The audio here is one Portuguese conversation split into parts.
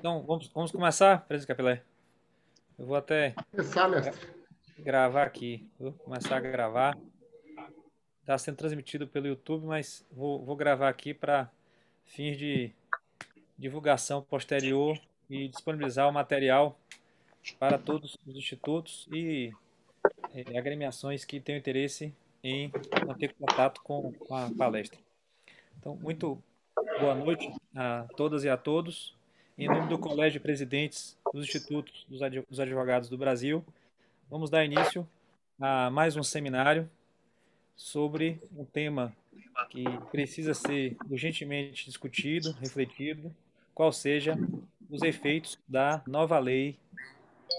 Então, vamos começar, presidente Capelé. Eu vou até Começar, gra- mestre. gravar aqui. Vou começar a gravar. Está sendo transmitido pelo YouTube, mas vou gravar aqui para fins de divulgação posterior e disponibilizar o material para todos os institutos e agremiações que tenham interesse em manter contato com a palestra. Então, muito boa noite a todas e a todos. Em nome do Colégio de Presidentes dos Institutos dos Advogados do Brasil, vamos dar início a mais um seminário sobre um tema que precisa ser urgentemente discutido, refletido, qual seja os efeitos da nova lei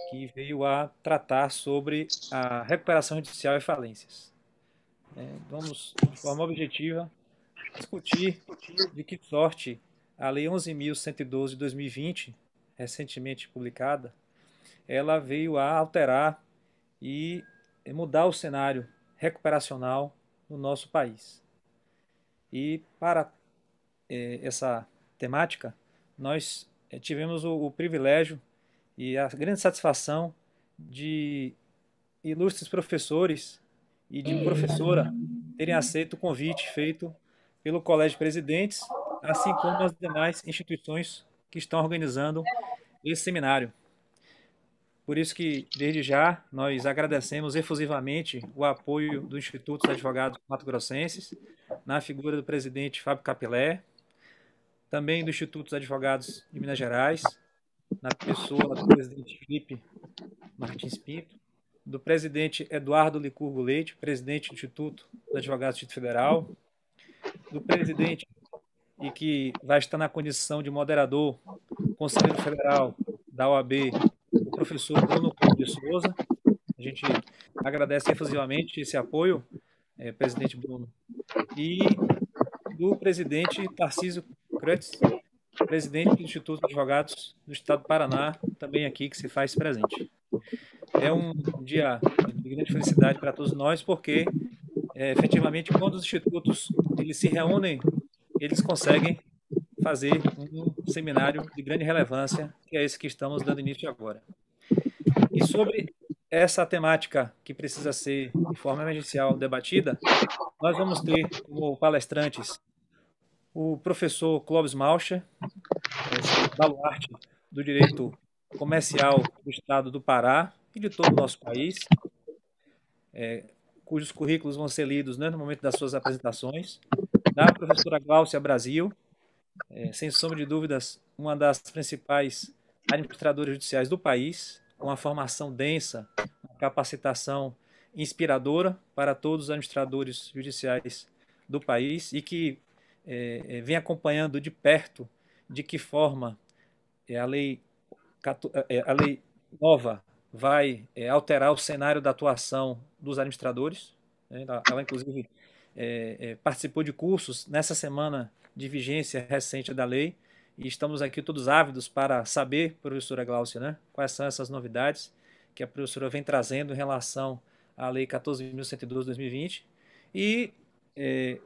que veio a tratar sobre a recuperação judicial e falências. Vamos, de forma objetiva, discutir de que sorte a Lei 11.112 de 2020, recentemente publicada, ela veio a alterar e mudar o cenário recuperacional no nosso país. E para essa temática, nós tivemos o privilégio e a grande satisfação de ilustres professores e de professora terem aceito o convite feito pelo Colégio de Presidentes, assim como as demais instituições que estão organizando esse seminário. Por isso que, desde já, nós agradecemos efusivamente o apoio do Instituto dos Advogados Mato-Grossenses, na figura do presidente Fábio Capilé, também do Instituto dos Advogados de Minas Gerais, na pessoa do presidente Felipe Martins Pinto, do presidente Eduardo Licurgo Leite, presidente do Instituto dos Advogados do Distrito Federal, do presidente e que vai estar na condição de moderador, conselheiro federal da OAB, o professor Bruno Couto de Souza. A gente agradece efusivamente esse apoio, presidente Bruno. E do presidente Tarcísio Kreutz, presidente do Instituto de Advogados do Estado do Paraná, também aqui que se faz presente. É um dia de grande felicidade para todos nós, porque efetivamente quando os institutos eles se reúnem, eles conseguem fazer um seminário de grande relevância, que é esse que estamos dando início agora. E sobre essa temática que precisa ser de forma emergencial debatida, nós vamos ter como palestrantes o professor Clóvis Malcher, esse baluarte do direito comercial do estado do Pará e de todo o nosso país, cujos currículos vão ser lidos, né, no momento das suas apresentações, da professora Gláucia Brasil, sem sombra de dúvidas, uma das principais administradoras judiciais do país, com uma formação densa, uma capacitação inspiradora para todos os administradores judiciais do país e que vem acompanhando de perto de que forma a lei, a lei nova vai alterar o cenário da atuação dos administradores. Né? Ela, inclusive, participou de cursos nessa semana de vigência recente da lei e estamos aqui todos ávidos para saber, professora Gláucia, né, quais são essas novidades que a professora vem trazendo em relação à Lei 14.112 de 2020. E,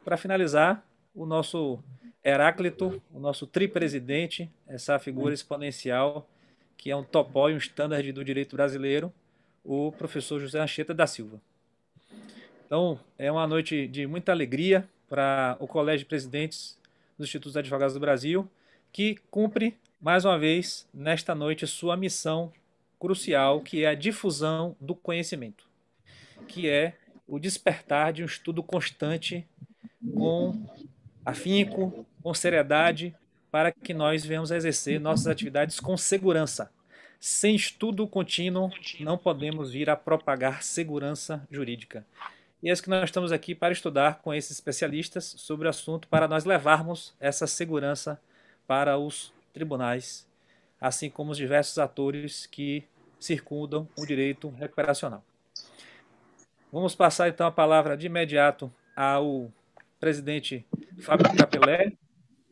para finalizar, o nosso Heráclito, o nosso tripresidente, essa figura exponencial que é um topói, um standard do direito brasileiro, o professor José Anchieta da Silva. Então, é uma noite de muita alegria para o Colégio de Presidentes dos Institutos Advogados do Brasil, que cumpre, mais uma vez, nesta noite, sua missão crucial, que é a difusão do conhecimento, que é o despertar de um estudo constante com afinco, com seriedade, para que nós venhamos a exercer nossas atividades com segurança. Sem estudo contínuo, não podemos vir a propagar segurança jurídica. E é isso que nós estamos aqui para estudar com esses especialistas sobre o assunto, para nós levarmos essa segurança para os tribunais, assim como os diversos atores que circundam o direito recuperacional. Vamos passar então a palavra de imediato ao presidente Fábio Capelé,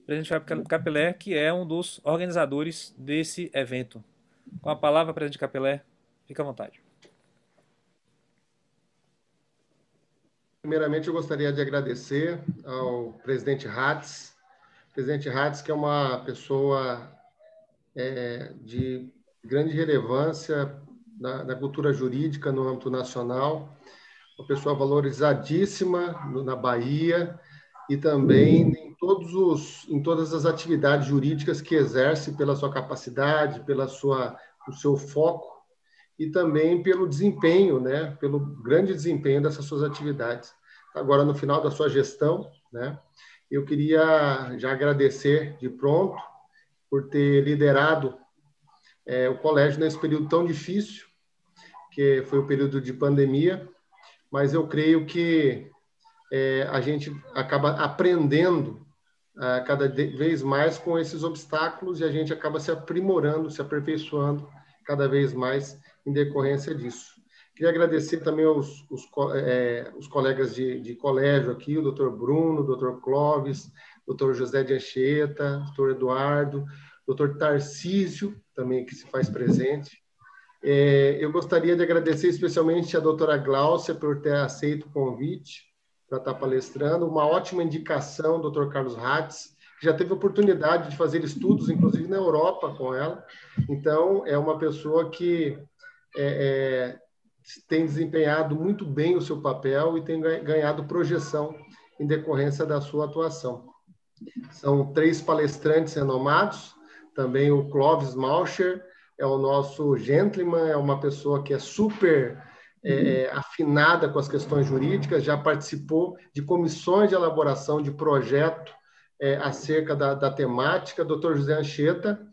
presidente Fábio Capelé, que é um dos organizadores desse evento. Com a palavra, presidente Capelé, fica à vontade. Primeiramente, eu gostaria de agradecer ao presidente Hatz. Presidente Hatz, que é uma pessoa de grande relevância na cultura jurídica no âmbito nacional, uma pessoa valorizadíssima na Bahia e também em todas as atividades jurídicas que exerce pela sua capacidade, o seu foco e também pelo desempenho, né, pelo grande desempenho dessas suas atividades. Agora, no final da sua gestão, né, eu queria já agradecer de pronto por ter liderado o colégio nesse período tão difícil, que foi o período de pandemia, mas eu creio que a gente acaba aprendendo cada vez mais com esses obstáculos e a gente acaba se aprimorando, se aperfeiçoando cada vez mais em decorrência disso. Queria agradecer também os colegas de colégio aqui, o doutor Bruno, o doutor Clóvis, o doutor José de Anchieta, o doutor Eduardo, o doutor Tarcísio, também que se faz presente. Eu gostaria de agradecer especialmente a doutora Gláucia por ter aceito o convite para estar palestrando, uma ótima indicação, doutor Carlos Hatz, que já teve oportunidade de fazer estudos, inclusive na Europa, com ela. Então, é uma pessoa que tem desempenhado muito bem o seu papel e tem ganhado projeção em decorrência da sua atuação. São 3 palestrantes renomados, também o Clóvis Malcher, é o nosso gentleman, é uma pessoa que é super afinada com as questões jurídicas, já participou de comissões de elaboração de projeto acerca da temática. Dr. José Anchieta,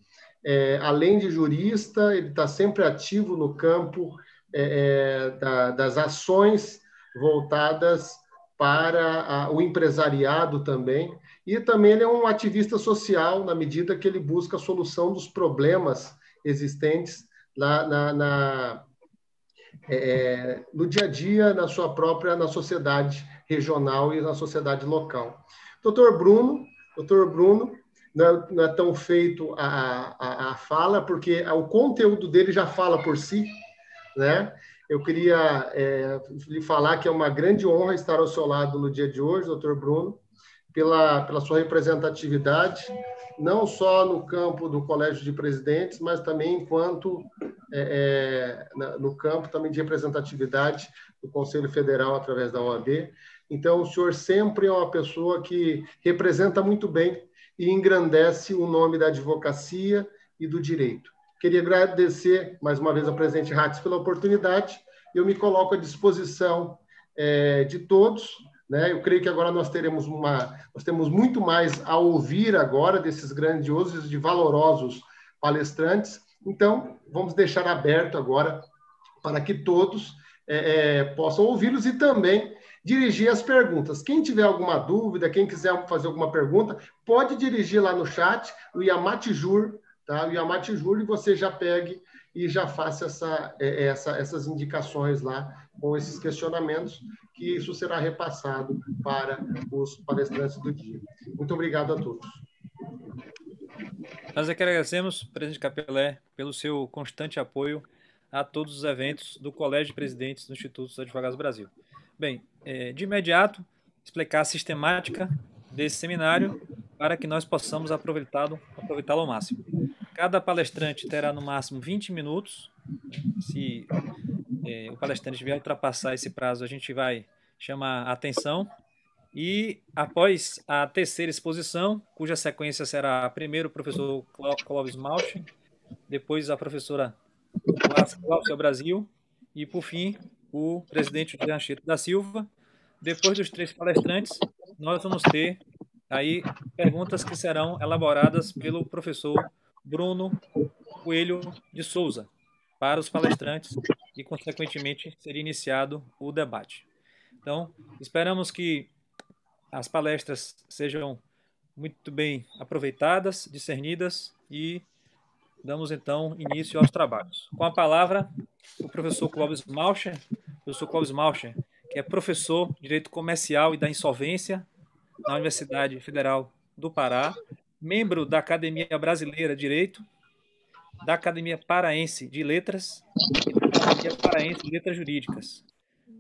além de jurista, ele está sempre ativo no campo das ações voltadas para o empresariado também, e também ele é um ativista social na medida que ele busca a solução dos problemas existentes no dia a dia, na sociedade regional e na sociedade local. Doutor Bruno, não é tão feito a fala, porque o conteúdo dele já fala por si, né? Eu queria lhe falar que é uma grande honra estar ao seu lado no dia de hoje, doutor Bruno, pela sua representatividade, não só no campo do Colégio de Presidentes, mas também enquanto no campo também de representatividade do Conselho Federal através da OAB. Então, o senhor sempre é uma pessoa que representa muito bem e engrandece o nome da advocacia e do direito. Queria agradecer mais uma vez ao presidente Hatz pela oportunidade. Eu me coloco à disposição de todos, né? Eu creio que agora nós temos muito mais a ouvir agora desses grandiosos e valorosos palestrantes. Então, vamos deixar aberto agora para que todos possam ouvi-los e também dirigir as perguntas. Quem tiver alguma dúvida, quem quiser fazer alguma pergunta, pode dirigir lá no chat, o Yamatijur, tá? O Yamatijur, e você já pegue e já faça essas indicações lá com esses questionamentos, que isso será repassado para os palestrantes do dia. Muito obrigado a todos. Nós aqui agradecemos, presidente Capelé, pelo seu constante apoio a todos os eventos do Colégio de Presidentes do Instituto dos Advogados do Brasil. Bem, de imediato, explicar a sistemática desse seminário para que nós possamos aproveitá-lo ao máximo. Cada palestrante terá no máximo 20 minutos. Se o palestrante vier ultrapassar esse prazo, a gente vai chamar a atenção. E após a terceira exposição, cuja sequência será primeiro o professor Clóvis Malcher, depois a professora Cláudia Brasil e, por fim, o presidente José Anchieta da Silva. Depois dos 3 palestrantes, nós vamos ter aí perguntas que serão elaboradas pelo professor Bruno Coelho de Souza para os palestrantes e, consequentemente, seria iniciado o debate. Então, esperamos que as palestras sejam muito bem aproveitadas, discernidas e damos então início aos trabalhos. Com a palavra, o professor Clóvis Malcher, que é professor de Direito Comercial e da Insolvência na Universidade Federal do Pará, membro da Academia Brasileira de Direito, da Academia Paraense de Letras e da Academia Paraense de Letras Jurídicas,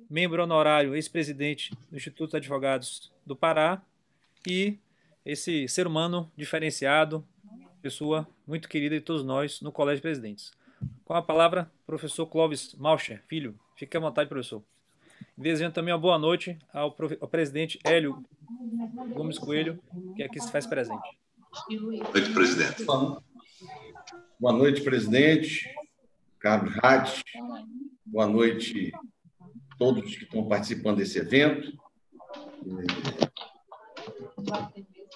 membro honorário, ex-presidente do Instituto dos Advogados do Pará, e esse ser humano diferenciado, pessoa muito querida de todos nós no Colégio de Presidentes. Com a palavra, professor Clóvis Malcher, filho. Fique à vontade, professor. Desejando também uma boa noite ao presidente Hélio Gomes Coelho, que aqui se faz presente. Boa noite, presidente. Boa noite, presidente, Carlos Hatz. Boa noite a todos que estão participando desse evento.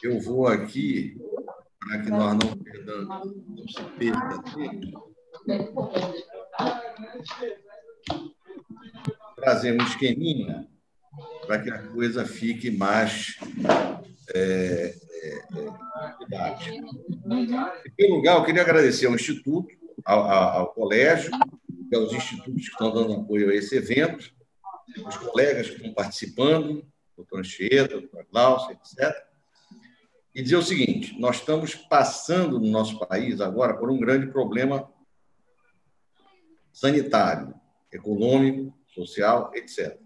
Eu vou aqui, para que nós não se perda tempo, trazer um esqueminha para que a coisa fique mais didática. Em primeiro lugar, eu queria agradecer ao Instituto, ao colégio, e aos institutos que estão dando apoio a esse evento, os colegas que estão participando, doutor Anchieta, doutor Glaucia, etc. E dizer o seguinte: nós estamos passando no nosso país agora por um grande problema sanitário, econômico, social, etc.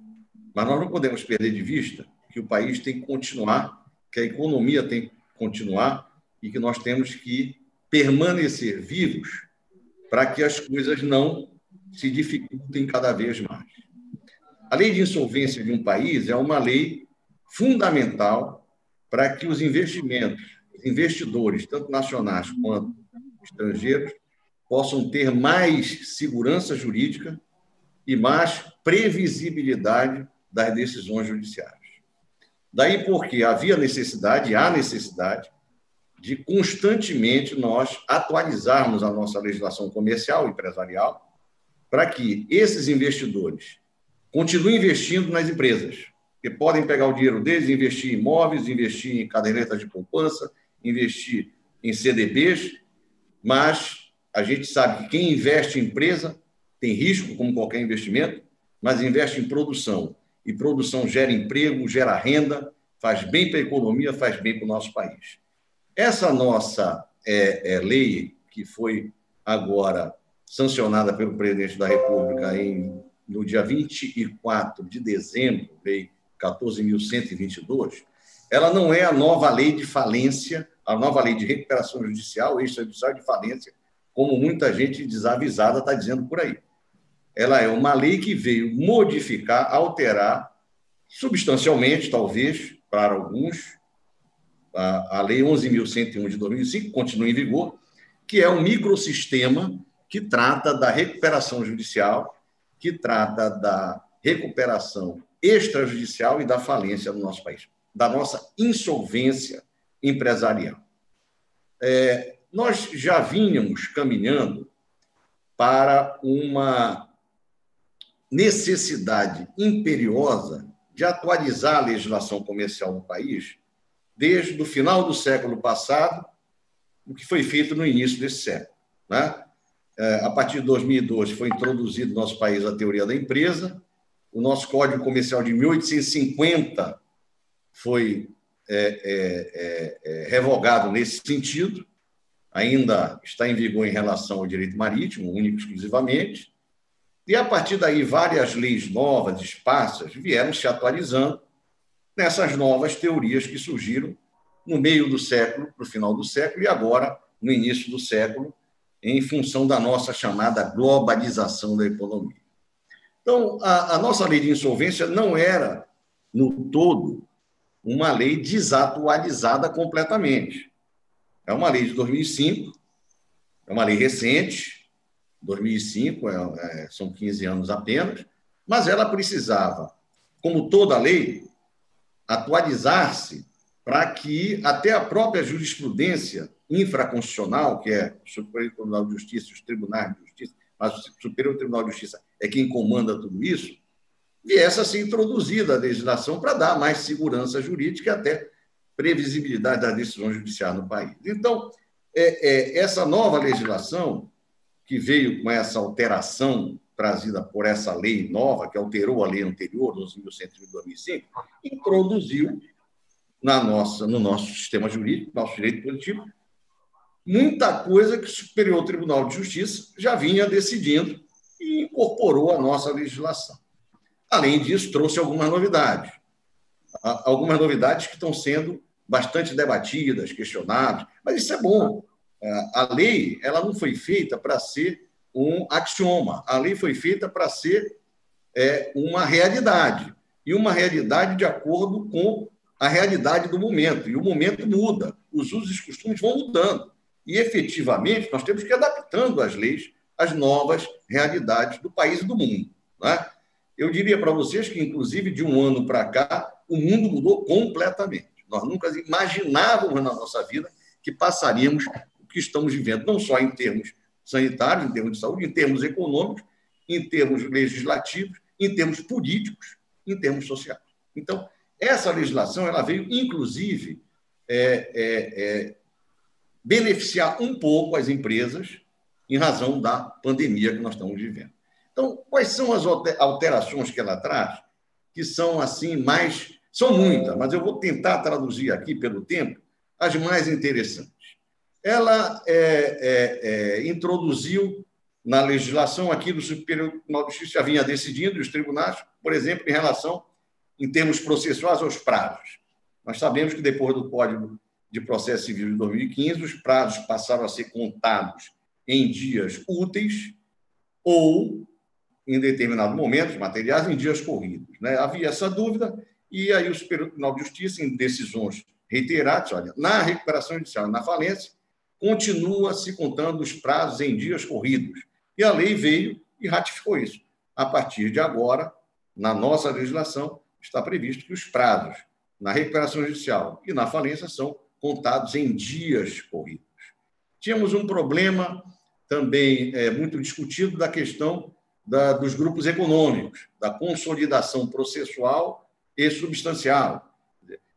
Mas nós não podemos perder de vista que o país tem que continuar, que a economia tem que continuar e que nós temos que permanecer vivos para que as coisas não se dificultem cada vez mais. A lei de insolvência de um país é uma lei fundamental para que os investidores, tanto nacionais quanto estrangeiros, possam ter mais segurança jurídica e mais previsibilidade das decisões judiciárias. Daí porque há necessidade de constantemente nós atualizarmos a nossa legislação comercial e empresarial para que esses investidores continuem investindo nas empresas, que podem pegar o dinheiro deles, investir em imóveis, investir em cadernetas de poupança, investir em CDBs, mas a gente sabe que quem investe em empresa tem risco, como qualquer investimento, mas investe em produção. E produção gera emprego, gera renda, faz bem para a economia, faz bem para o nosso país. Essa nossa lei, que foi agora sancionada pelo presidente da República no dia 24 de dezembro, lei 14.122, ela não é a nova lei de falência, a nova lei de recuperação judicial, extrajudicial de falência, como muita gente desavisada está dizendo por aí. Ela é uma lei que veio modificar, alterar, substancialmente, talvez, para alguns, a Lei 11.101 de 2005, continua em vigor, que é um microsistema que trata da recuperação judicial, que trata da recuperação extrajudicial e da falência no nosso país, da nossa insolvência empresarial. Nós já vínhamos caminhando para uma necessidade imperiosa de atualizar a legislação comercial no país desde o final do século passado, o que foi feito no início desse século, né? A partir de 2012 foi introduzido no nosso país a teoria da empresa, o nosso Código Comercial de 1850 foi revogado nesse sentido, ainda está em vigor em relação ao direito marítimo, único e exclusivamente, e, a partir daí, várias leis novas, esparsas, vieram se atualizando nessas novas teorias que surgiram no meio do século, para o final do século, e agora, no início do século, em função da nossa chamada globalização da economia. Então, a nossa lei de insolvência não era, no todo, uma lei desatualizada completamente. É uma lei de 2005, é uma lei recente, 2005, são 15 anos apenas, mas ela precisava, como toda lei, atualizar-se para que até a própria jurisprudência infraconstitucional, que é o Superior Tribunal de Justiça, os tribunais de justiça, mas o Superior Tribunal de Justiça é quem comanda tudo isso, viesse a ser introduzida a legislação para dar mais segurança jurídica e até previsibilidade das decisões judiciais no país. Então, essa nova legislação, que veio com essa alteração trazida por essa lei nova, que alterou a lei anterior, 11.101 de 2005, introduziu no nosso sistema jurídico, no nosso direito positivo, muita coisa que o Superior Tribunal de Justiça já vinha decidindo e incorporou à nossa legislação. Além disso, trouxe algumas novidades que estão sendo bastante debatidas, questionadas, mas isso é bom. A lei ela não foi feita para ser um axioma. A lei foi feita para ser uma realidade. E uma realidade de acordo com a realidade do momento. E o momento muda. Os usos e costumes vão mudando. E, efetivamente, nós temos que ir adaptando as leis às novas realidades do país e do mundo. Né? Eu diria para vocês que, inclusive, de um ano para cá, o mundo mudou completamente. Nós nunca imaginávamos na nossa vida que passaríamos o que estamos vivendo, não só em termos sanitários, em termos de saúde, em termos econômicos, em termos legislativos, em termos políticos, em termos sociais. Então, essa legislação ela veio, inclusive, beneficiar um pouco as empresas em razão da pandemia que nós estamos vivendo. Então, quais são as alterações que ela traz, que são assim mais... São muitas, mas eu vou tentar traduzir aqui, pelo tempo, as mais interessantes. Ela introduziu na legislação aqui do Superior Tribunal de Justiça, já vinha decidindo, os tribunais, por exemplo, em relação, em termos processuais, aos prazos. Nós sabemos que, depois do Código de Processo Civil de 2015, os prazos passaram a ser contados em dias úteis ou, em determinados momentos materiais, em dias corridos. Né? Havia essa dúvida, e aí o Superior Tribunal de Justiça, em decisões reiteradas, olha, na recuperação judicial e na falência, continua se contando os prazos em dias corridos. E a lei veio e ratificou isso. A partir de agora, na nossa legislação, está previsto que os prazos na recuperação judicial e na falência são contados em dias corridos. Tínhamos um problema também muito discutido da questão dos grupos econômicos, da consolidação processual e substancial.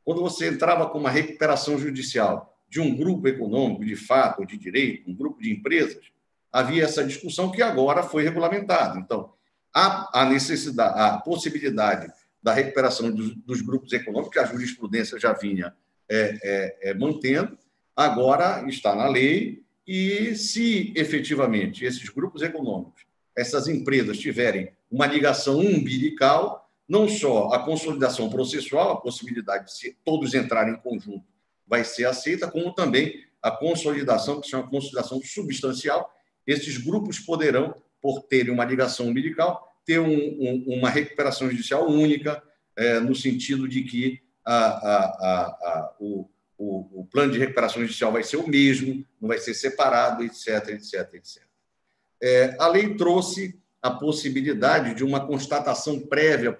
Quando você entrava com uma recuperação judicial de um grupo econômico, de fato, ou de direito, um grupo de empresas, havia essa discussão que agora foi regulamentada. Então, há a necessidade, a possibilidade da recuperação dos grupos econômicos, que a jurisprudência já vinha mantendo, agora está na lei, e se efetivamente esses grupos econômicos, essas empresas tiverem uma ligação umbilical, não só a consolidação processual, a possibilidade de todos entrarem em conjunto vai ser aceita, como também a consolidação, que se chama consolidação substancial. Esses grupos poderão, por terem uma ligação umbilical, ter uma recuperação judicial única, no sentido de que o plano de recuperação judicial vai ser o mesmo, não vai ser separado, etc, etc, etc. A lei trouxe a possibilidade de uma constatação prévia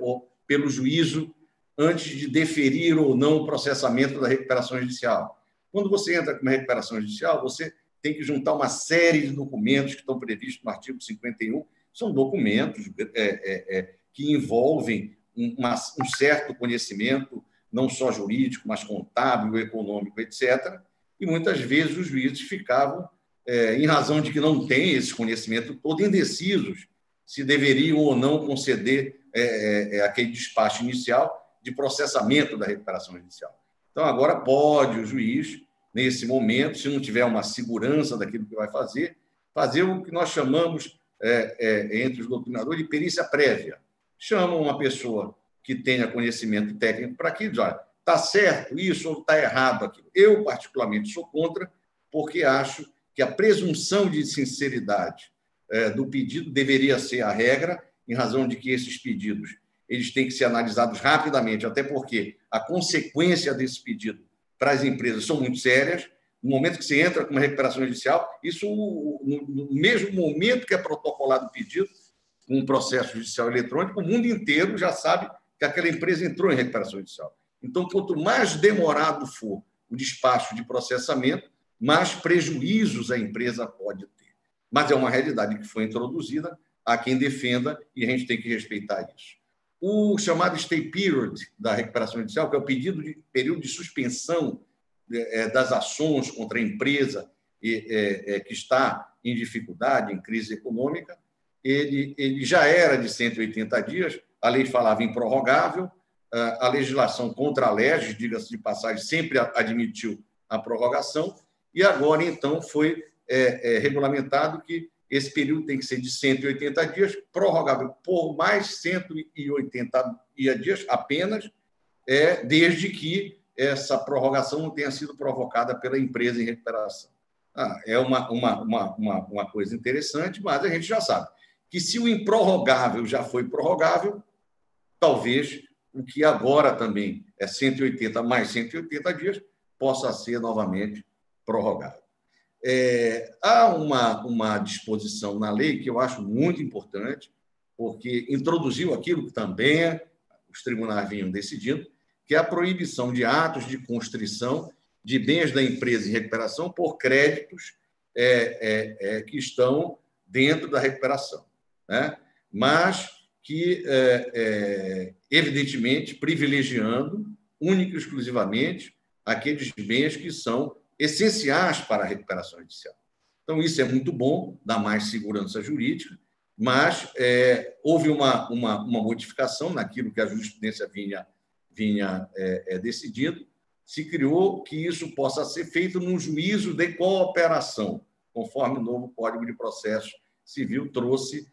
pelo juízo antes de deferir ou não o processamento da recuperação judicial. Quando você entra com uma recuperação judicial, você tem que juntar uma série de documentos que estão previstos no artigo 51. São documentos que envolvem um certo conhecimento, não só jurídico, mas contábil, econômico, etc. E muitas vezes os juízes ficavam, em razão de que não têm esse conhecimento todo, indecisos se deveriam ou não conceder aquele despacho inicial de processamento da recuperação judicial. Então, agora pode o juiz, nesse momento, se não tiver uma segurança daquilo que vai fazer o que nós chamamos, entre os doutrinadores, de perícia prévia. Chamam uma pessoa que tenha conhecimento técnico para aquilo, diz, olha, está certo isso ou está errado aquilo. Eu, particularmente, sou contra, porque acho que a presunção de sinceridade do pedido deveria ser a regra, em razão de que esses pedidos eles têm que ser analisados rapidamente, até porque a consequência desse pedido para as empresas são muito sérias. No momento que você entra com uma recuperação judicial, isso, no mesmo momento que é protocolado o pedido, com um processo judicial eletrônico, o mundo inteiro já sabe que aquela empresa entrou em recuperação judicial. Então, quanto mais demorado for o despacho de processamento, mais prejuízos a empresa pode ter. Mas é uma realidade que foi introduzida, há quem defenda, e a gente tem que respeitar isso. O chamado stay period da recuperação judicial, que é o período de suspensão das ações contra a empresa que está em dificuldade, em crise econômica, ele já era de 180 dias, a lei falava em prorrogável, a legislação contra a legis, diga-se de passagem, sempre admitiu a prorrogação, e agora, então, foi regulamentado que esse período tem que ser de 180 dias, prorrogável por mais 180 dias apenas, desde que essa prorrogação não tenha sido provocada pela empresa em recuperação. é uma coisa interessante, mas a gente já sabe que se o improrrogável já foi prorrogável, talvez o que agora também é 180 mais 180 dias possa ser novamente prorrogado. Há uma disposição na lei que eu acho muito importante, porque introduziu aquilo que também os tribunais vinham decidindo, que é a proibição de atos de constrição de bens da empresa em recuperação por créditos que estão dentro da recuperação, né? Mas que, evidentemente, privilegiando única e exclusivamente aqueles bens que são essenciais para a recuperação judicial. Então, isso é muito bom, dá mais segurança jurídica, mas houve uma modificação naquilo que a jurisprudência vinha decidindo, se criou que isso possa ser feito num juízo de cooperação, conforme o novo Código de Processo Civil trouxe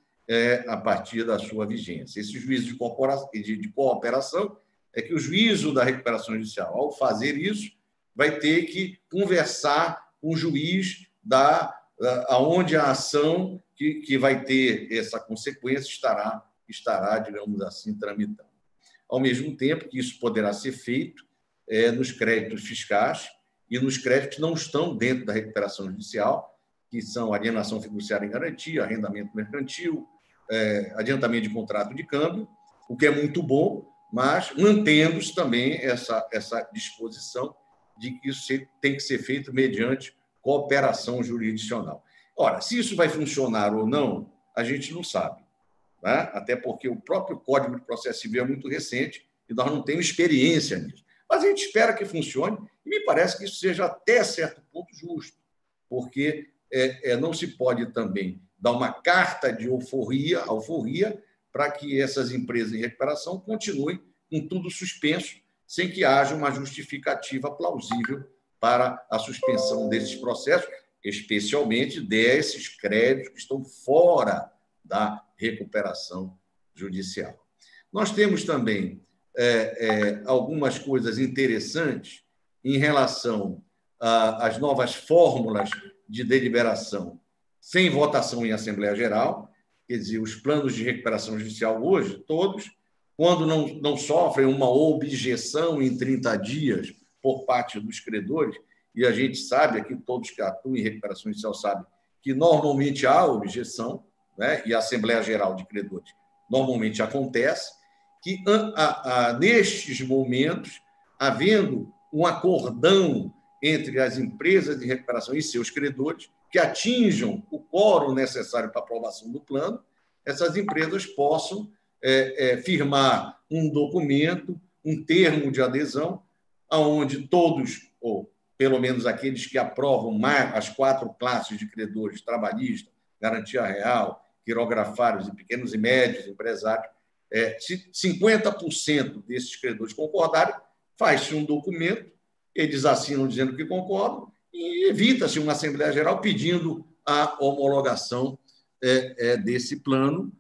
a partir da sua vigência. Esse juízo de cooperação é que o juízo da recuperação judicial, ao fazer isso, vai ter que conversar com o juiz aonde a ação que vai ter essa consequência estará, digamos assim, tramitando. Ao mesmo tempo que isso poderá ser feito nos créditos fiscais e nos créditos que não estão dentro da recuperação judicial, que são alienação fiduciária em garantia, arrendamento mercantil, adiantamento de contrato de câmbio, o que é muito bom, mas mantendo-se também essa disposição de que isso tem que ser feito mediante cooperação jurisdicional. Ora, se isso vai funcionar ou não, a gente não sabe, né? Até porque o próprio Código de Processo Civil é muito recente e nós não temos experiência nisso. Mas a gente espera que funcione e me parece que isso seja até certo ponto justo, porque não se pode também dar uma carta de alforria para que essas empresas em recuperação continuem com tudo suspenso, sem que haja uma justificativa plausível para a suspensão desses processos, especialmente desses créditos que estão fora da recuperação judicial. Nós temos também algumas coisas interessantes em relação às novas fórmulas de deliberação sem votação em Assembleia Geral, quer dizer, os planos de recuperação judicial hoje, todos, quando não sofrem uma objeção em 30 dias por parte dos credores, e a gente sabe, aqui todos que atuam em recuperação judicial sabem, que normalmente há objeção, né? E a Assembleia Geral de Credores normalmente acontece, que nestes momentos, havendo um acordão entre as empresas de recuperação e seus credores, que atinjam o quórum necessário para a aprovação do plano, essas empresas possam firmar um documento, um termo de adesão, onde todos, ou pelo menos aqueles que aprovam mais as 4 classes de credores, trabalhista, garantia real, quirografários e pequenos e médios empresários, se 50% desses credores concordarem, faz-se um documento, eles assinam dizendo que concordam, e evita-se uma Assembleia Geral pedindo a homologação desse plano,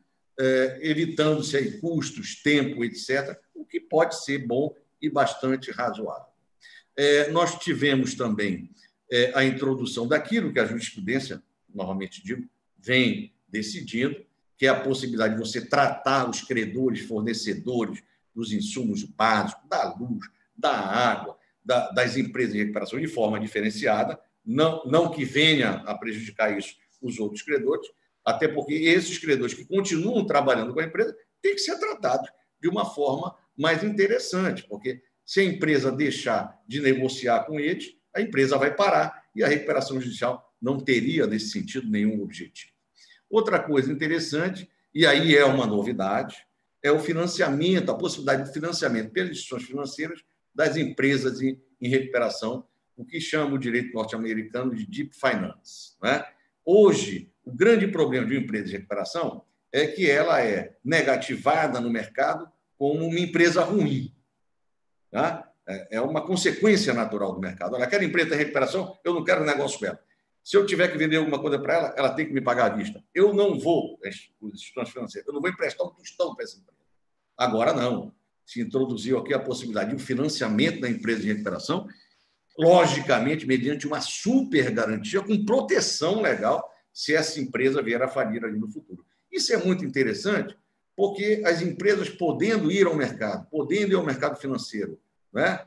evitando-se aí custos, tempo, etc., o que pode ser bom e bastante razoável. Nós tivemos também a introdução daquilo que a jurisprudência, novamente digo, vem decidindo, que é a possibilidade de você tratar os credores, fornecedores dos insumos básicos, da luz, da água, das empresas de recuperação de forma diferenciada, não que venha a prejudicar isso os outros credores, até porque esses credores que continuam trabalhando com a empresa têm que ser tratados de uma forma mais interessante, porque se a empresa deixar de negociar com eles, a empresa vai parar e a recuperação judicial não teria, nesse sentido, nenhum objetivo. Outra coisa interessante, e aí é uma novidade, é o financiamento, a possibilidade de financiamento pelas instituições financeiras das empresas em recuperação, o que chama o direito norte-americano de deep finance, né? Hoje, o grande problema de uma empresa de recuperação é que ela é negativada no mercado como uma empresa ruim, tá? É uma consequência natural do mercado. Olha, aquela empresa em recuperação, eu não quero negócio com ela. Se eu tiver que vender alguma coisa para ela, ela tem que me pagar à vista. Eu não vou, as instituições financeiras, eu não vou emprestar um tostão para essa empresa. Agora não. Se introduziu aqui a possibilidade de um financiamento da empresa de recuperação, logicamente, mediante uma super garantia com proteção legal se essa empresa vier a falir ali no futuro. Isso é muito interessante, porque as empresas podendo ir ao mercado financeiro, né?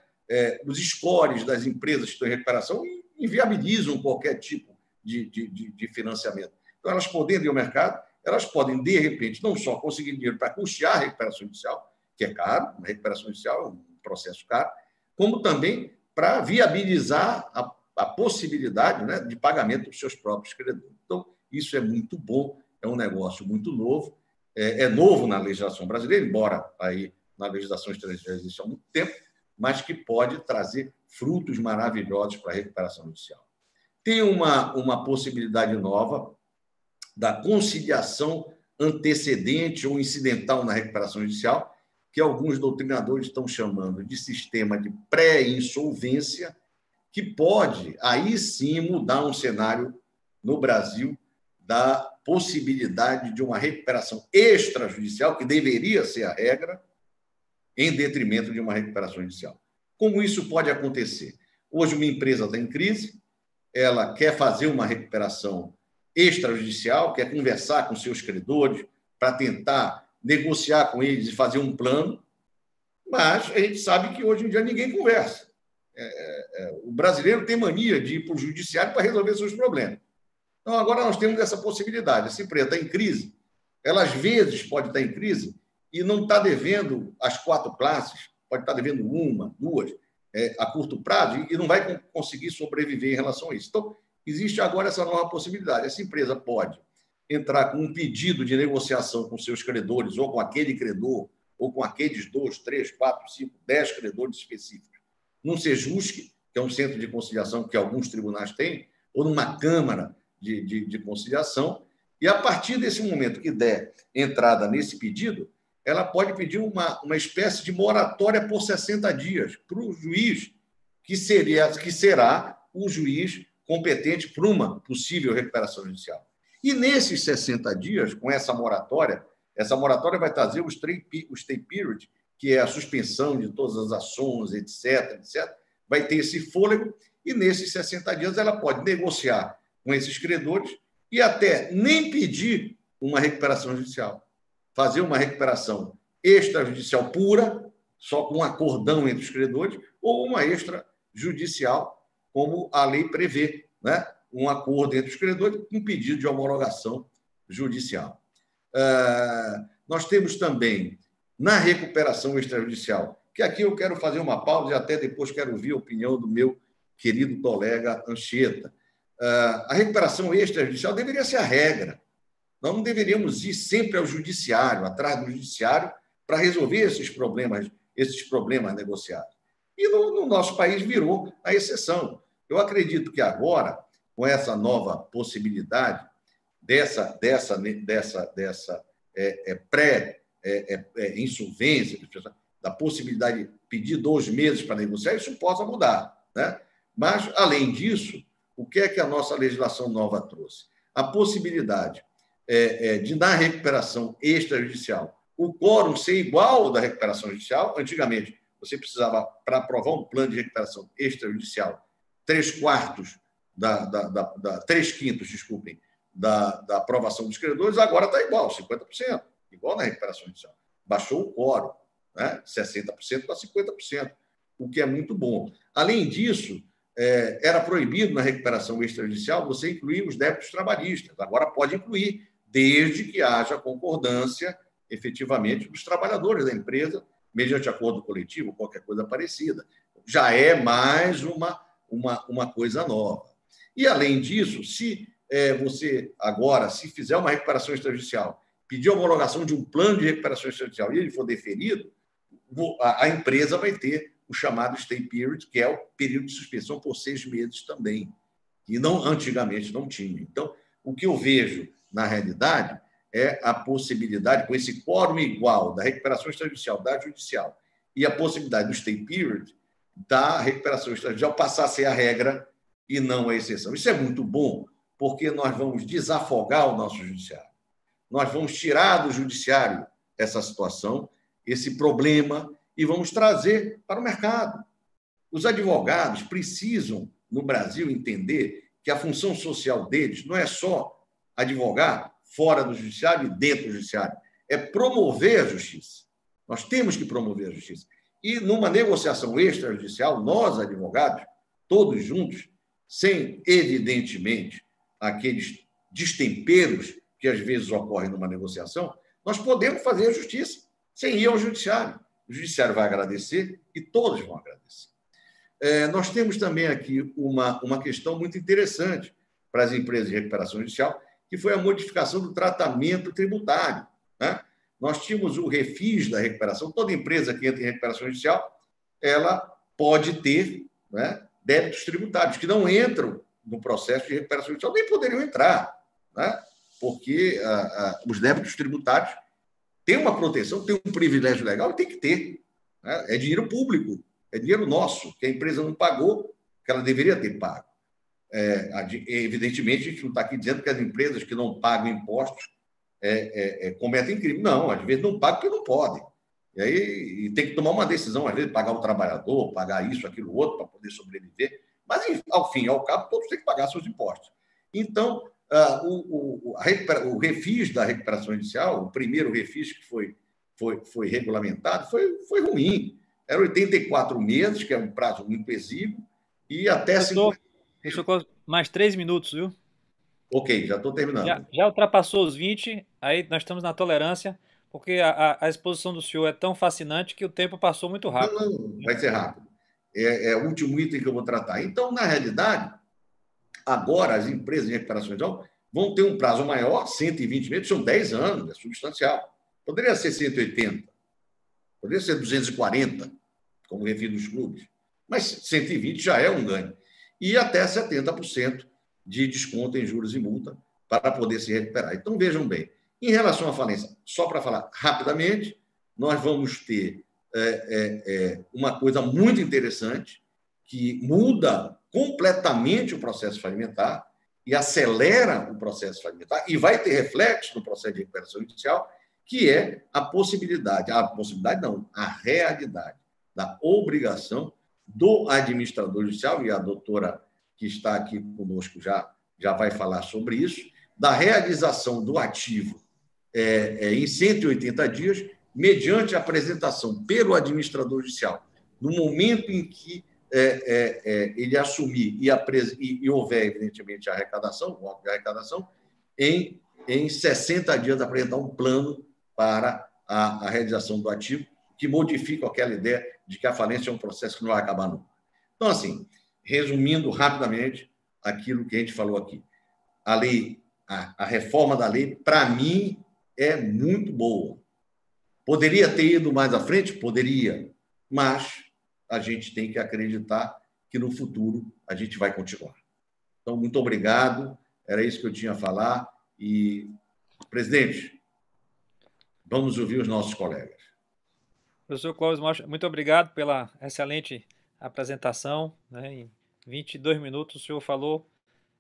Os scores das empresas que estão em recuperação inviabilizam qualquer tipo de financiamento. Então, elas podendo ir ao mercado, elas podem, de repente, não só conseguir dinheiro para custear a recuperação judicial, que é caro, a recuperação judicial é um processo caro, como também para viabilizar a possibilidade, né, de pagamento dos seus próprios credores. Então, isso é muito bom, é um negócio muito novo, é novo na legislação brasileira, embora aí na legislação estrangeira exista há muito tempo, mas que pode trazer frutos maravilhosos para a recuperação judicial. Tem uma possibilidade nova da conciliação antecedente ou incidental na recuperação judicial, que alguns doutrinadores estão chamando de sistema de pré-insolvência, que pode, aí sim, mudar um cenário no Brasil da possibilidade de uma recuperação extrajudicial, que deveria ser a regra, em detrimento de uma recuperação judicial. Como isso pode acontecer? Hoje, uma empresa está em crise, ela quer fazer uma recuperação extrajudicial, quer conversar com seus credores para tentar negociar com eles e fazer um plano, mas a gente sabe que hoje em dia ninguém conversa. O brasileiro tem mania de ir para o judiciário para resolver seus problemas. Então, agora nós temos essa possibilidade. Essa empresa está em crise, ela às vezes pode estar em crise e não está devendo as 4 classes, pode estar devendo 1, 2, a curto prazo, e não vai conseguir sobreviver em relação a isso. Então, existe agora essa nova possibilidade. Essa empresa pode entrar com um pedido de negociação com seus credores, ou com aquele credor, ou com aqueles 2, 3, 4, 5, 10 credores específicos, num Sejusc, que é um centro de conciliação que alguns tribunais têm, ou numa câmara de conciliação, e a partir desse momento que der entrada nesse pedido, ela pode pedir uma espécie de moratória por 60 dias para o juiz, que será o juiz competente para uma possível recuperação judicial. E nesses 60 dias, com essa moratória vai trazer o stay period, que é a suspensão de todas as ações, etc., vai ter esse fôlego, e nesses 60 dias ela pode negociar com esses credores e até nem pedir uma recuperação judicial, fazer uma recuperação extrajudicial pura, só com um acordão entre os credores, ou uma extrajudicial, como a lei prevê, né? Um acordo entre os credores com pedido de homologação judicial. Nós temos também, na recuperação extrajudicial, que aqui eu quero fazer uma pausa e até depois quero ouvir a opinião do meu querido colega Anchieta. A recuperação extrajudicial deveria ser a regra. Nós não deveríamos ir sempre ao judiciário, atrás do judiciário, para resolver esses problemas negociados. E no nosso país virou a exceção. Eu acredito que agora, com essa nova possibilidade dessa pré-insolvência, da possibilidade de pedir 2 meses para negociar, isso possa mudar, né? Mas, além disso, o que é que a nossa legislação nova trouxe? A possibilidade de, na recuperação extrajudicial, o quórum ser igual ao da recuperação judicial. Antigamente, você precisava, para aprovar um plano de recuperação extrajudicial, 3/4 3/5, desculpem, da aprovação dos credores, agora está igual, 50%, igual na recuperação judicial. Baixou o quórum, né? 60% para 50%, o que é muito bom. Além disso, era proibido na recuperação extrajudicial você incluir os débitos trabalhistas. Agora pode incluir, desde que haja concordância, efetivamente, dos trabalhadores da empresa, mediante acordo coletivo, qualquer coisa parecida. Já é mais uma coisa nova. E, além disso, se você agora, se fizer uma recuperação extrajudicial, pedir a homologação de um plano de recuperação extrajudicial e ele for deferido, a empresa vai ter o chamado stay period, que é o período de suspensão por 6 meses também, que antigamente não tinha. Então, o que eu vejo, na realidade, é a possibilidade, com esse quórum igual da recuperação extrajudicial, da judicial, e a possibilidade do stay period, da recuperação extrajudicial passar a ser a regra e não a exceção. Isso é muito bom, porque nós vamos desafogar o nosso judiciário. Nós vamos tirar do judiciário essa situação, esse problema, e vamos trazer para o mercado. Os advogados precisam, no Brasil, entender que a função social deles não é só advogar fora do judiciário e dentro do judiciário, é promover a justiça. Nós temos que promover a justiça. E numa negociação extrajudicial, nós, advogados, todos juntos, sem, evidentemente, aqueles destemperos que às vezes ocorrem numa negociação, nós podemos fazer a justiça sem ir ao judiciário. O judiciário vai agradecer e todos vão agradecer. Nós temos também aqui uma questão muito interessante para as empresas de recuperação judicial, que foi a modificação do tratamento tributário, né? Nós tínhamos o refis da recuperação. Toda empresa que entra em recuperação judicial, ela pode ter, né, débitos tributários, que não entram no processo de recuperação judicial, nem poderiam entrar, né? Porque os débitos tributários têm uma proteção, têm um privilégio legal e tem que ter, né? É dinheiro público, é dinheiro nosso, que a empresa não pagou, que ela deveria ter pago. Evidentemente, a gente não está aqui dizendo que as empresas que não pagam impostos cometem crime. Não, às vezes não pagam porque não podem. E aí tem que tomar uma decisão, às vezes, pagar o trabalhador, pagar isso, aquilo, outro, para poder sobreviver. Mas, ao fim e ao cabo, todos têm que pagar seus impostos. Então, o refis da recuperação judicial, o primeiro refis que foi regulamentado, foi ruim. Era 84 meses, que é um prazo muito exíguo, e até 50... Mais 3 minutos, viu? Ok, já estou terminando. Já ultrapassou os 20, aí nós estamos na tolerância, porque a exposição do senhor é tão fascinante que o tempo passou muito rápido. Não, vai ser rápido. É o último item que eu vou tratar. Então, na realidade, agora as empresas de recuperação judicial vão ter um prazo maior, 120 meses, são 10 anos, é substancial. Poderia ser 180, poderia ser 240, como refis dos clubes, mas 120 já é um ganho. E até 70% de desconto em juros e multa para poder se recuperar. Então, vejam bem, em relação à falência, só para falar rapidamente, nós vamos ter uma coisa muito interessante que muda completamente o processo falimentar e acelera o processo falimentar e vai ter reflexo no processo de recuperação judicial, que é a realidade da obrigação do administrador judicial, e a doutora que está aqui conosco já vai falar sobre isso, da realização do ativo em 180 dias, mediante a apresentação pelo administrador judicial, no momento em que ele assumir e houver, evidentemente, a arrecadação, em 60 dias apresentar um plano para a realização do ativo, que modifica aquela ideia de que a falência é um processo que não vai acabar nunca. Então, assim, resumindo rapidamente aquilo que a gente falou aqui, a lei, a reforma da lei, para mim, é muito boa. Poderia ter ido mais à frente? Poderia, mas a gente tem que acreditar que no futuro a gente vai continuar. Então, muito obrigado, era isso que eu tinha a falar. E, presidente, vamos ouvir os nossos colegas. Professor Clóvis Mocha, muito obrigado pela excelente apresentação, né? Em 22 minutos o senhor falou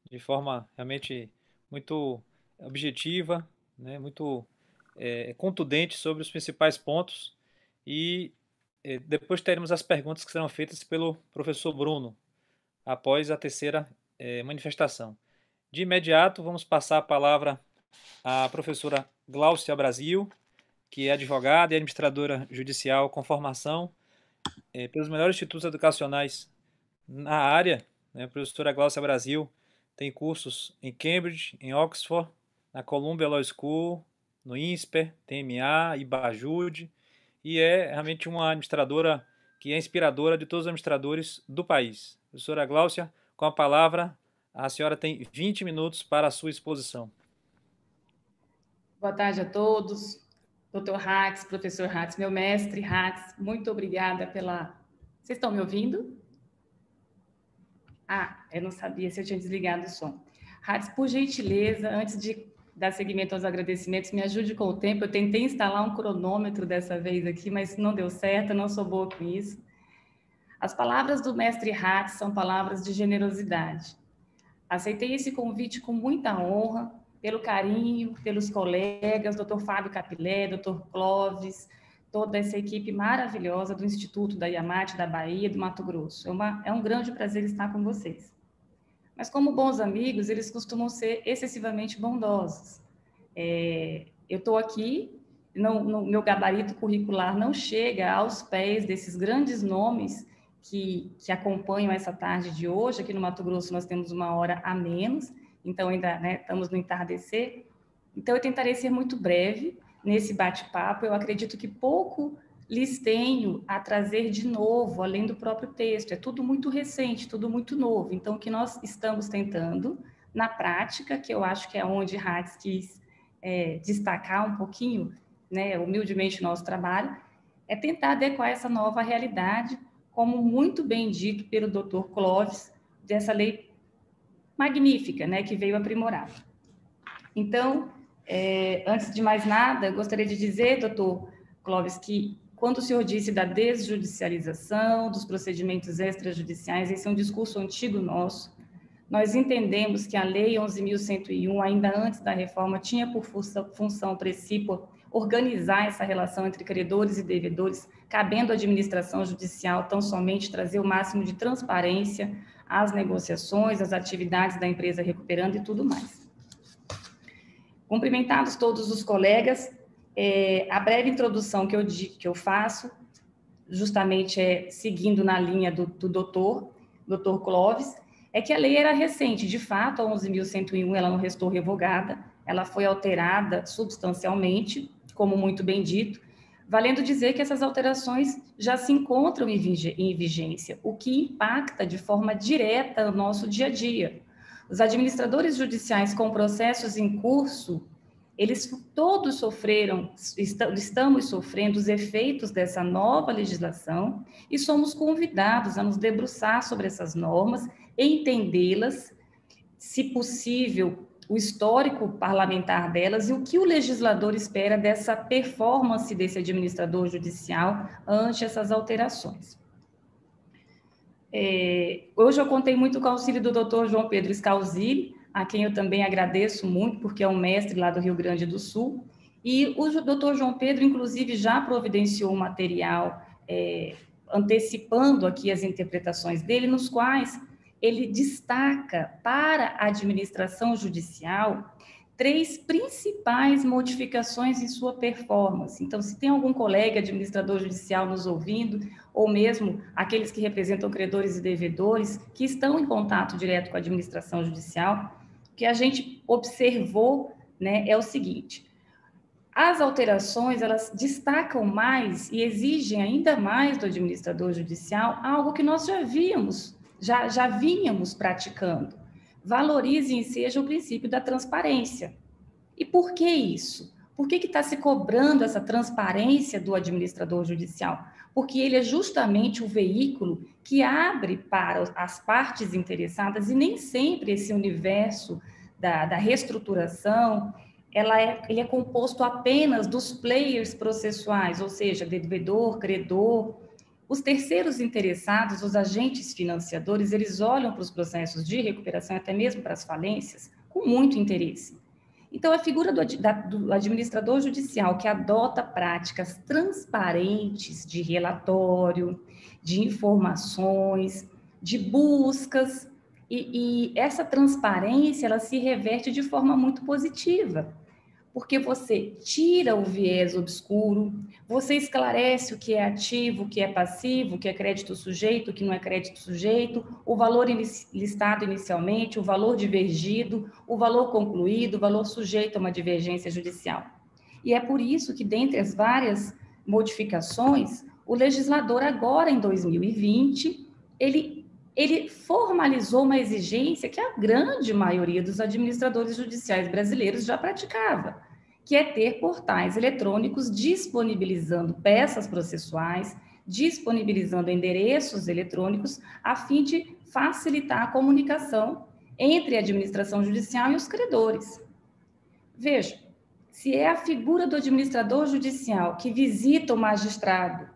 de forma realmente muito objetiva, né? Muito contundente sobre os principais pontos, e depois teremos as perguntas que serão feitas pelo professor Bruno, após a terceira manifestação. De imediato, vamos passar a palavra à professora Gláucia Brasil, que é advogada e administradora judicial com formação pelos melhores institutos educacionais na área, né? A professora Gláucia Brasil tem cursos em Cambridge, em Oxford, na Columbia Law School, no INSPER, TMA, IBAJUD, e é realmente uma administradora que é inspiradora de todos os administradores do país. Professora Gláucia, com a palavra, a senhora tem 20 minutos para a sua exposição. Boa tarde a todos. Dr. Hatz, professor Hatz, meu mestre Hatz, muito obrigada pela... Vocês estão me ouvindo? Eu não sabia se eu tinha desligado o som. Hatz, por gentileza, antes de dar seguimento aos agradecimentos, me ajude com o tempo. Eu tentei instalar um cronômetro dessa vez aqui, mas não deu certo, eu não sou boa com isso. As palavras do mestre Hatz são palavras de generosidade. Aceitei esse convite com muita honra, pelo carinho, pelos colegas, Dr. Fábio Capilé, Dr. Clóvis, toda essa equipe maravilhosa do Instituto da Iamate, da Bahia, do Mato Grosso. É um grande prazer estar com vocês. Mas, como bons amigos, eles costumam ser excessivamente bondosos. Eu estou aqui, meu gabarito curricular não chega aos pés desses grandes nomes que acompanham essa tarde de hoje. Aqui no Mato Grosso nós temos 1 hora a menos, então ainda, né, estamos no entardecer. Então eu tentarei ser muito breve nesse bate-papo. Eu acredito que pouco lhes tenho a trazer de novo, além do próprio texto. É tudo muito recente, tudo muito novo. Então o que nós estamos tentando, na prática, que eu acho que é onde Hatz quis destacar um pouquinho, né, humildemente o nosso trabalho, é tentar adequar essa nova realidade, como muito bem dito pelo Dr. Clóvis, dessa lei magnífica, né, que veio aprimorar. Então, antes de mais nada, eu gostaria de dizer, Dr. Clóvis, que quando o senhor disse da desjudicialização dos procedimentos extrajudiciais, esse é um discurso antigo nosso. Nós entendemos que a Lei 11.101, ainda antes da reforma, tinha por função precípua organizar essa relação entre credores e devedores, cabendo à administração judicial tão somente trazer o máximo de transparência às negociações, às atividades da empresa recuperando e tudo mais. Cumprimentados todos os colegas, a breve introdução que eu faço, justamente seguindo na linha do Dr. Clóvis, é que a lei era recente. De fato, a 11.101 ela não restou revogada, ela foi alterada substancialmente, como muito bem dito, valendo dizer que essas alterações já se encontram em vigência, o que impacta de forma direta o nosso dia a dia. Os administradores judiciais com processos em curso, eles todos estamos sofrendo os efeitos dessa nova legislação e somos convidados a nos debruçar sobre essas normas, entendê-las, se possível, o histórico parlamentar delas e o que o legislador espera dessa performance desse administrador judicial ante essas alterações. Hoje eu contei muito com o auxílio do Dr. João Pedro Scalzilli, a quem eu também agradeço muito, porque é um mestre lá do Rio Grande do Sul, e o Dr. João Pedro, inclusive, já providenciou um material antecipando aqui as interpretações dele, nos quais ele destaca para a administração judicial 3 principais modificações em sua performance. Então, se tem algum colega administrador judicial nos ouvindo, ou mesmo aqueles que representam credores e devedores, que estão em contato direto com a administração judicial, o que a gente observou, né, é o seguinte: as alterações, elas destacam mais e exigem ainda mais do administrador judicial algo que nós já vínhamos praticando. Valorize e enseja o princípio da transparência. E por que isso? Por que está se cobrando essa transparência do administrador judicial? Porque ele é justamente o veículo que abre para as partes interessadas, e nem sempre esse universo da reestruturação, ele é composto apenas dos players processuais, ou seja, devedor, credor. Os terceiros interessados, os agentes financiadores, eles olham para os processos de recuperação, até mesmo para as falências, com muito interesse. Então, a figura do administrador judicial que adota práticas transparentes de relatório, de informações, de buscas, e essa transparência, ela se reverte de forma muito positiva, porque você tira o viés obscuro, você esclarece o que é ativo, o que é passivo, o que é crédito sujeito, o que não é crédito sujeito, o valor listado inicialmente, o valor divergido, o valor concluído, o valor sujeito a uma divergência judicial. E é por isso que, dentre as várias modificações, o legislador agora, em 2020, ele formalizou uma exigência que a grande maioria dos administradores judiciais brasileiros já praticava, que é ter portais eletrônicos disponibilizando peças processuais, disponibilizando endereços eletrônicos, a fim de facilitar a comunicação entre a administração judicial e os credores. Veja, se é a figura do administrador judicial que visita o magistrado,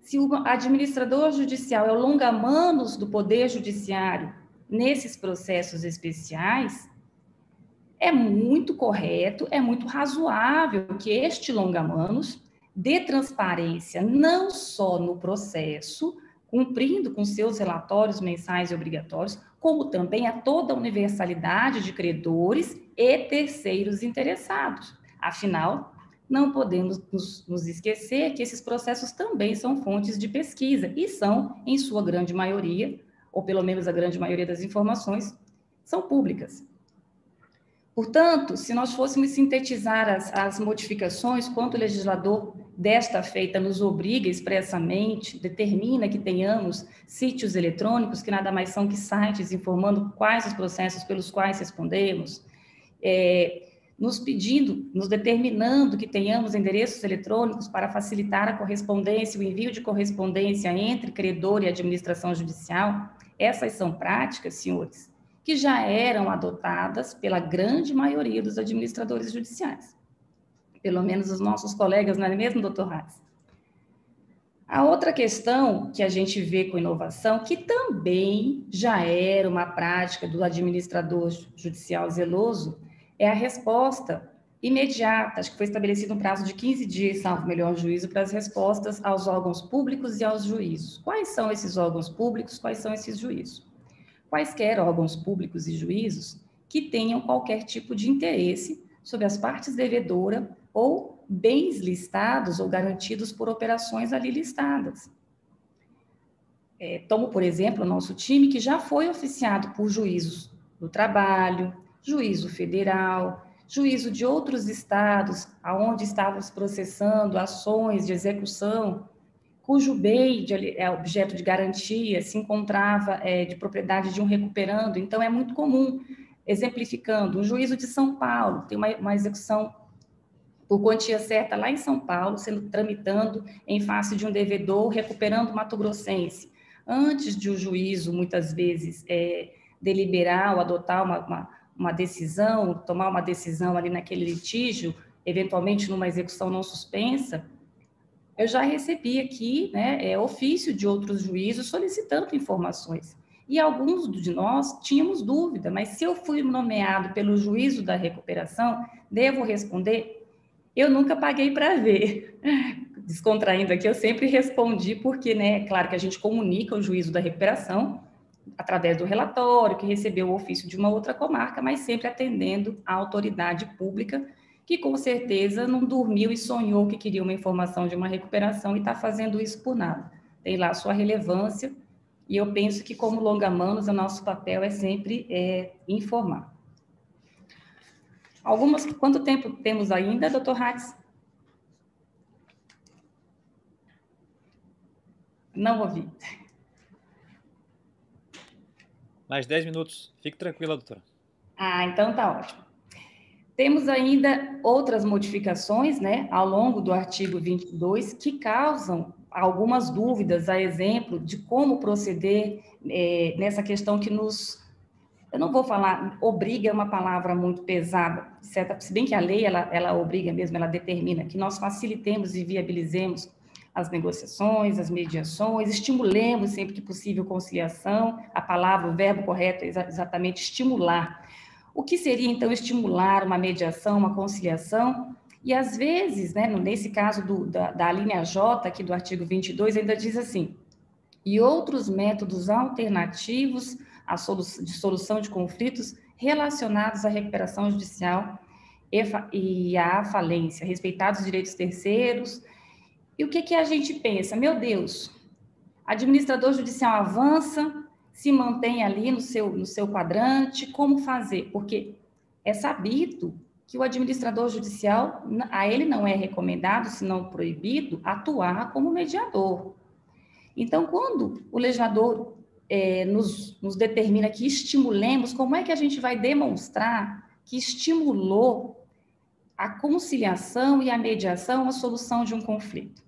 se o administrador judicial é o longa-manos do Poder Judiciário nesses processos especiais, é muito correto, é muito razoável que este longa-manos dê transparência não só no processo, cumprindo com seus relatórios mensais e obrigatórios, como também a toda a universalidade de credores e terceiros interessados. Afinal, não podemos nos esquecer que esses processos também são fontes de pesquisa e são, em sua grande maioria, ou pelo menos a grande maioria das informações, são públicas. Portanto, se nós fôssemos sintetizar as modificações, quanto o legislador desta feita nos obriga expressamente, determina que tenhamos sítios eletrônicos, que nada mais são que sites informando quais os processos pelos quais respondemos, nos pedindo, nos determinando que tenhamos endereços eletrônicos para facilitar a correspondência, o envio de correspondência entre credor e administração judicial. Essas são práticas, senhores, que já eram adotadas pela grande maioria dos administradores judiciais. Pelo menos os nossos colegas, não é mesmo, doutor Reis? A outra questão que a gente vê com inovação, que também já era uma prática do administrador judicial zeloso, é a resposta imediata, acho que foi estabelecido um prazo de 15 dias, salvo melhor juízo, para as respostas aos órgãos públicos e aos juízos. Quais são esses órgãos públicos, quais são esses juízos? Quaisquer órgãos públicos e juízos que tenham qualquer tipo de interesse sobre as partes devedoras ou bens listados ou garantidos por operações ali listadas. Tomo, por exemplo, o nosso time, que já foi oficiado por juízos do trabalho, juízo federal, juízo de outros estados, aonde estávamos processando ações de execução, cujo bem é objeto de garantia, se encontrava de propriedade de um recuperando. Então, é muito comum, exemplificando, um juízo de São Paulo, tem uma execução por quantia certa lá em São Paulo, sendo tramitando em face de um devedor, recuperando mato-grossense. Antes de o juízo, muitas vezes, deliberar ou adotar uma decisão, tomar uma decisão ali naquele litígio, eventualmente numa execução não suspensa, eu já recebi aqui, ofício de outros juízos solicitando informações. E alguns de nós tínhamos dúvida, mas se eu fui nomeado pelo juízo da recuperação, devo responder? Eu nunca paguei para ver. Descontraindo aqui, eu sempre respondi porque, é claro que a gente comunica o juízo da recuperação através do relatório, que recebeu o ofício de uma outra comarca, mas sempre atendendo à autoridade pública, que com certeza não dormiu e sonhou que queria uma informação de uma recuperação e está fazendo isso por nada. Tem lá a sua relevância, e eu penso que, como longa-manos, o nosso papel é sempre informar. Quanto tempo temos ainda, doutor Hatz? Não ouvi. Mais 10 minutos. Fique tranquila, doutora. Então tá ótimo. Temos ainda outras modificações, ao longo do artigo 22, que causam algumas dúvidas, a exemplo de como proceder nessa questão que eu não vou falar, obriga é uma palavra muito pesada, certo? Se bem que a lei, ela obriga mesmo, ela determina que nós facilitemos e viabilizemos as negociações, as mediações, estimulemos sempre que possível conciliação, a palavra, o verbo correto é exatamente estimular. O que seria, então, estimular uma mediação, uma conciliação? E, às vezes, nesse caso da linha J aqui do artigo 22, ainda diz assim, e outros métodos alternativos de solução de conflitos relacionados à recuperação judicial e à falência, respeitados os direitos terceiros. E o que a gente pensa? Meu Deus, administrador judicial avança, se mantém ali no seu quadrante, como fazer? Porque é sabido que o administrador judicial, a ele não é recomendado, se não proibido, atuar como mediador. Então, quando o legislador nos determina que estimulemos, como é que a gente vai demonstrar que estimulou a conciliação e a mediação, a solução de um conflito?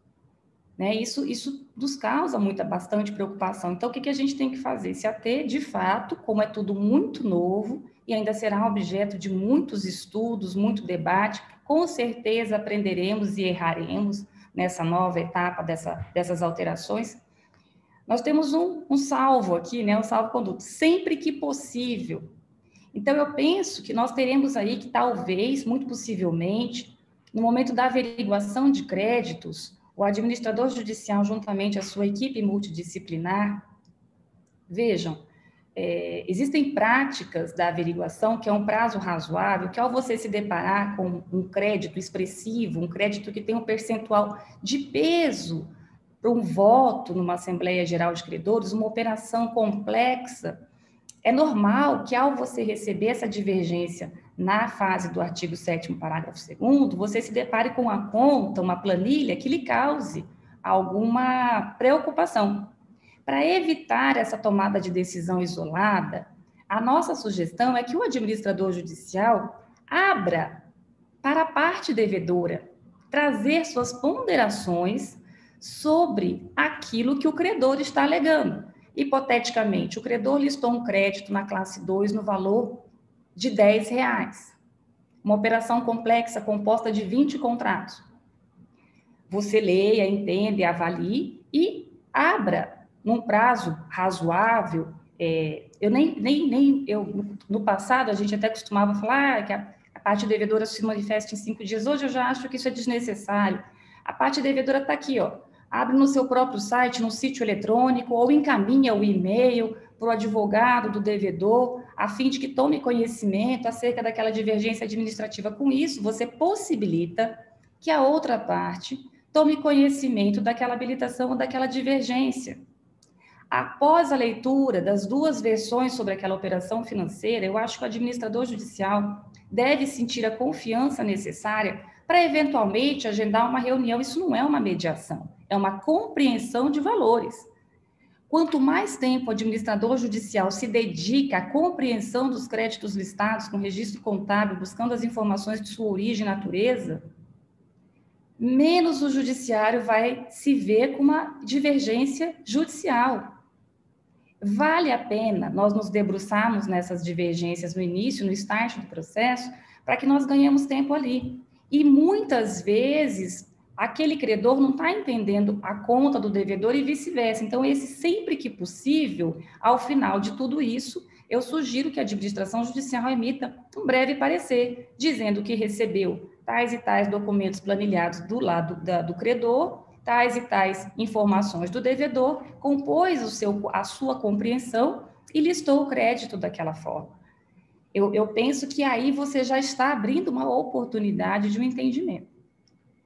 Isso nos causa bastante preocupação. Então, o que a gente tem que fazer? Se ater, de fato, como é tudo muito novo e ainda será objeto de muitos estudos, muito debate, com certeza aprenderemos e erraremos nessa nova etapa dessas alterações. Nós temos um salvo aqui, um salvo-conduto, sempre que possível. Então, eu penso que nós teremos aí que talvez, muito possivelmente, No momento da averiguação de créditos, o administrador judicial, juntamente à sua equipe multidisciplinar, vejam, existem práticas da averiguação, que é um prazo razoável, que ao você se deparar com um crédito expressivo, um crédito que tem um percentual de peso para um voto numa Assembleia Geral de Credores, uma operação complexa, é normal que ao você receber essa divergência na fase do artigo 7º, parágrafo 2º, você se depare com uma conta, uma planilha que lhe cause alguma preocupação. Para evitar essa tomada de decisão isolada, a nossa sugestão é que o administrador judicial abra para a parte devedora trazer suas ponderações sobre aquilo que o credor está alegando. Hipoteticamente, o credor listou um crédito na classe 2 no valor de R$10. Uma operação complexa composta de 20 contratos. Você leia, entenda, avalie e abra num prazo razoável. No passado, a gente até costumava falar que a parte devedora se manifesta em 5 dias. Hoje eu já acho que isso é desnecessário. A parte devedora está aqui, ó. Abre no seu próprio site, no sítio eletrônico, ou encaminha o e-mail para o advogado do devedor, a fim de que tome conhecimento acerca daquela divergência administrativa. Com isso, você possibilita que a outra parte tome conhecimento daquela habilitação ou daquela divergência. Após a leitura das duas versões sobre aquela operação financeira, eu acho que o administrador judicial deve sentir a confiança necessária para, eventualmente, agendar uma reunião. Isso não é uma mediação, é uma compreensão de valores. Quanto mais tempo o administrador judicial se dedica à compreensão dos créditos listados com registro contábil, buscando as informações de sua origem e natureza, menos o judiciário vai se ver com uma divergência judicial. Vale a pena nós nos debruçarmos nessas divergências no início, no start do processo, para que nós ganhemos tempo ali. E muitas vezes aquele credor não está entendendo a conta do devedor e vice-versa. Então, sempre que possível, ao final de tudo isso, eu sugiro que a administração judicial emita um breve parecer, dizendo que recebeu tais e tais documentos planilhados do lado do credor, tais e tais informações do devedor, compôs a sua compreensão e listou o crédito daquela forma. Eu penso que aí você já está abrindo uma oportunidade de um entendimento.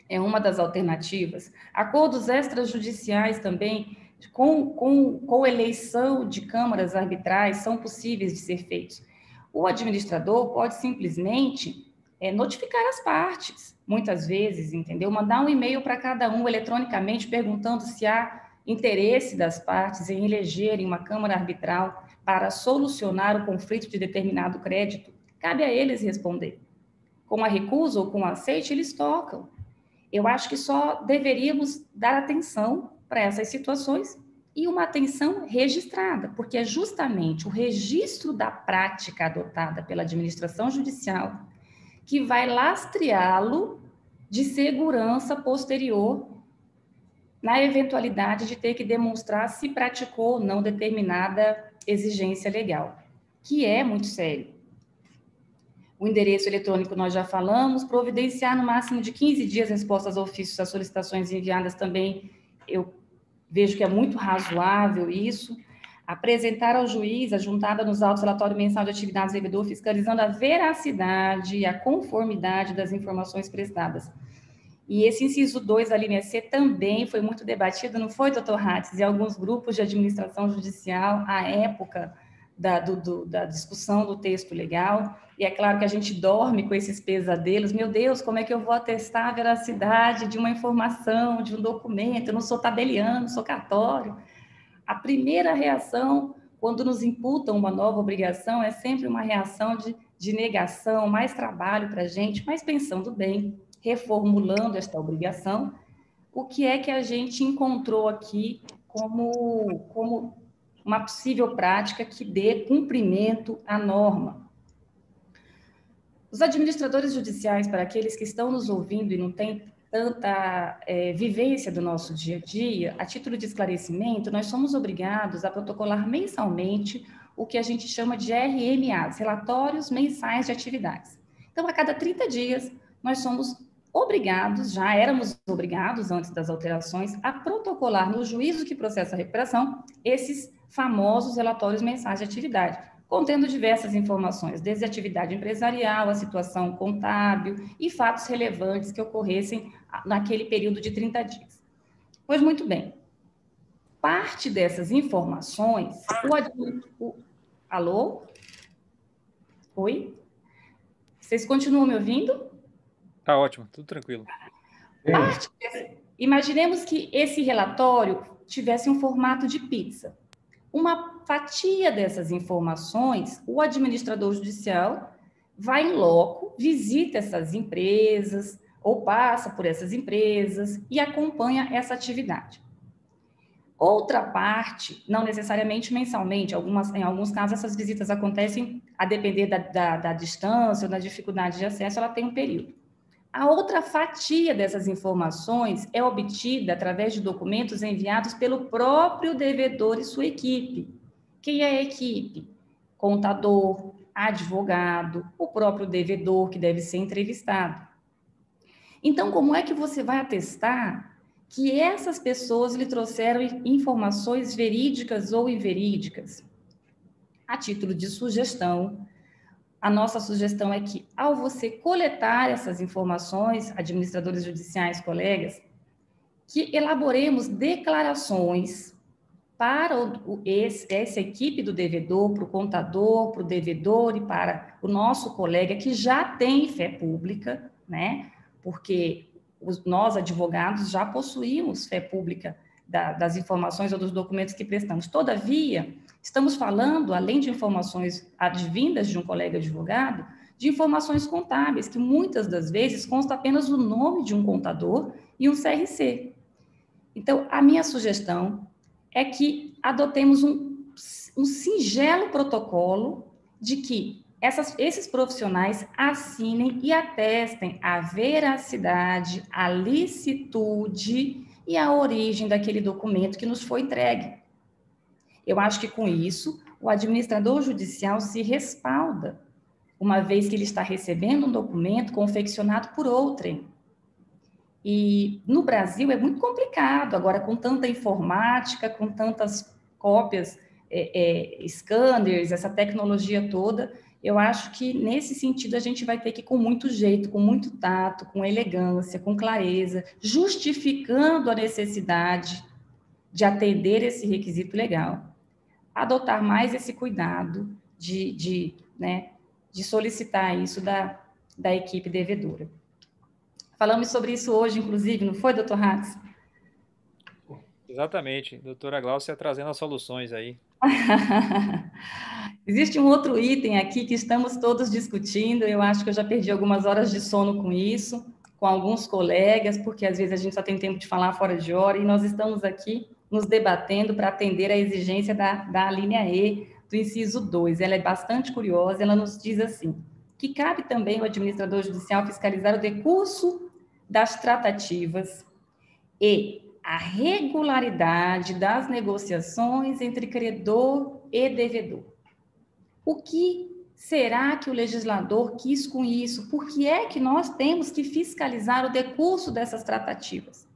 É uma das alternativas. Acordos extrajudiciais também, com eleição de câmaras arbitrais, são possíveis de ser feitos. O administrador pode simplesmente notificar as partes, muitas vezes, entendeu? Mandar um e-mail para cada um eletronicamente, perguntando se há interesse das partes em elegerem uma câmara arbitral para solucionar o conflito de determinado crédito. Cabe a eles responder. Com a recusa ou com o aceite, eles tocam. Eu acho que só deveríamos dar atenção para essas situações e uma atenção registrada, porque é justamente o registro da prática adotada pela administração judicial que vai lastreá-lo de segurança posterior na eventualidade de ter que demonstrar se praticou ou não determinada exigência legal, que é muito sério. O endereço eletrônico nós já falamos, providenciar no máximo de 15 dias respostas a ofícios às solicitações enviadas também, eu vejo que é muito razoável isso. Apresentar ao juiz a juntada nos autos relatório mensal de atividades do devedor, fiscalizando a veracidade e a conformidade das informações prestadas. E esse inciso 2, a linha C, também foi muito debatido, não foi, doutor Hatz? Em alguns grupos de administração judicial, à época da discussão do texto legal, e é claro que a gente dorme com esses pesadelos. Meu Deus, como é que eu vou atestar a veracidade de uma informação, de um documento? Eu não sou tabeliano, não sou cartório. A primeira reação, quando nos imputam uma nova obrigação, é sempre uma reação de negação, mais trabalho para a gente, mas pensando bem, reformulando esta obrigação, o que é que a gente encontrou aqui como uma possível prática que dê cumprimento à norma. Os administradores judiciais, para aqueles que estão nos ouvindo e não têm tanta vivência do nosso dia a dia, a título de esclarecimento, nós somos obrigados a protocolar mensalmente o que a gente chama de RMAs, Relatórios Mensais de Atividades. Então, a cada 30 dias, nós somos já éramos obrigados, antes das alterações, a protocolar no juízo que processa a recuperação esses famosos relatórios mensais de atividade, contendo diversas informações, desde a atividade empresarial, a situação contábil e fatos relevantes que ocorressem naquele período de 30 dias. Pois muito bem, parte dessas informações, Alô? Oi? Vocês continuam me ouvindo? Tá ótimo, tudo tranquilo. Imaginemos que esse relatório tivesse um formato de pizza. Uma fatia dessas informações, o administrador judicial vai em loco, visita essas empresas, ou passa por essas empresas e acompanha essa atividade. Outra parte, não necessariamente mensalmente, em alguns casos essas visitas acontecem a depender da distância ou da dificuldade de acesso, ela tem um período. A outra fatia dessas informações é obtida através de documentos enviados pelo próprio devedor e sua equipe. Quem é a equipe? Contador, advogado, o próprio devedor que deve ser entrevistado. Então, como é que você vai atestar que essas pessoas lhe trouxeram informações verídicas ou inverídicas? A título de sugestão, a nossa sugestão é que, ao você coletar essas informações, administradores judiciais, colegas, que elaboremos declarações para essa equipe do devedor, para o contador, para o devedor e para o nosso colega que já tem fé pública, né? Porque nós, advogados, já possuímos fé pública das informações ou dos documentos que prestamos. Todavia, estamos falando, além de informações advindas de um colega advogado, de informações contábeis, que muitas das vezes consta apenas o nome de um contador e um CRC. Então, a minha sugestão é que adotemos um singelo protocolo de que esses profissionais assinem e atestem a veracidade, a licitude e a origem daquele documento que nos foi entregue. Eu acho que, com isso, o administrador judicial se respalda, uma vez que ele está recebendo um documento confeccionado por outrem. E no Brasil é muito complicado, agora com tanta informática, com tantas cópias, scanners, essa tecnologia toda, eu acho que nesse sentido a gente vai ter que, com muito jeito, com muito tato, com elegância, com clareza, justificando a necessidade de atender esse requisito legal, adotar mais esse cuidado de solicitar isso da equipe devedora. Falamos sobre isso hoje, inclusive, não foi, doutor Hatz? Exatamente, doutora Gláucia trazendo as soluções aí. Existe um outro item aqui que estamos todos discutindo, eu acho que eu já perdi algumas horas de sono com isso, com alguns colegas, porque às vezes a gente só tem tempo de falar fora de hora, e nós estamos aqui nos debatendo para atender a exigência da linha E do inciso 2. Ela é bastante curiosa, ela nos diz assim, que cabe também ao administrador judicial fiscalizar o decurso das tratativas e a regularidade das negociações entre credor e devedor. O que será que o legislador quis com isso? Por que é que nós temos que fiscalizar o decurso dessas tratativas?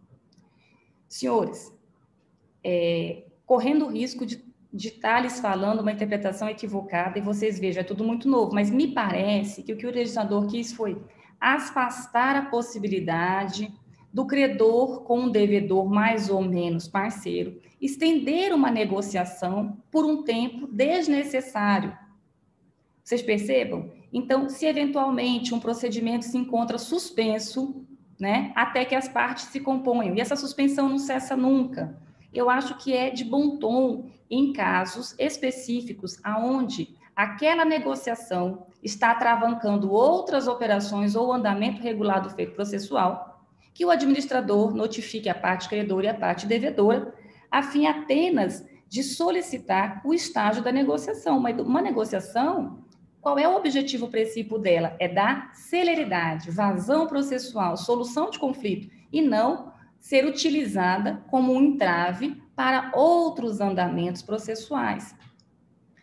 Senhores, correndo o risco de estar lhes falando uma interpretação equivocada, e vocês vejam, é tudo muito novo, mas me parece que o que o legislador quis foi afastar a possibilidade do credor com um devedor mais ou menos parceiro, estender uma negociação por um tempo desnecessário. Vocês percebam? Então, se eventualmente um procedimento se encontra suspenso, né, até que as partes se componham, e essa suspensão não cessa nunca, eu acho que é de bom tom em casos específicos aonde aquela negociação está atravancando outras operações ou andamento regulado feito processual, que o administrador notifique a parte credora e a parte devedora, a fim apenas de solicitar o estágio da negociação. Uma negociação, qual é o objetivo principal dela? É dar celeridade, vazão processual, solução de conflito, e não ser utilizada como um entrave para outros andamentos processuais.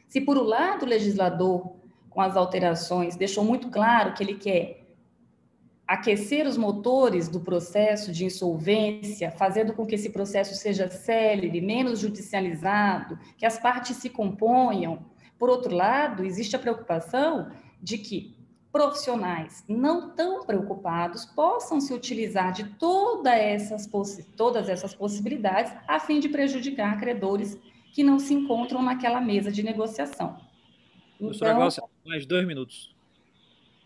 Se, por um lado, o legislador, com as alterações, deixou muito claro que ele quer aquecer os motores do processo de insolvência, fazendo com que esse processo seja célere, menos judicializado, que as partes se componham. Por outro lado, existe a preocupação de que profissionais não tão preocupados possam se utilizar de todas essas possibilidades a fim de prejudicar credores que não se encontram naquela mesa de negociação. Professora Glaucia, mais 2 minutos.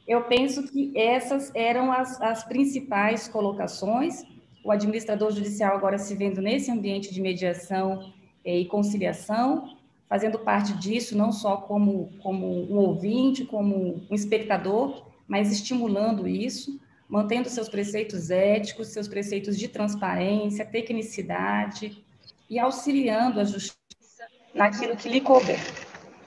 Eu penso que essas eram as principais colocações. O administrador judicial agora se vendo nesse ambiente de mediação e conciliação, fazendo parte disso, não só como um ouvinte, como um espectador, mas estimulando isso, mantendo seus preceitos éticos, seus preceitos de transparência, tecnicidade, e auxiliando a justiça naquilo que lhe couber.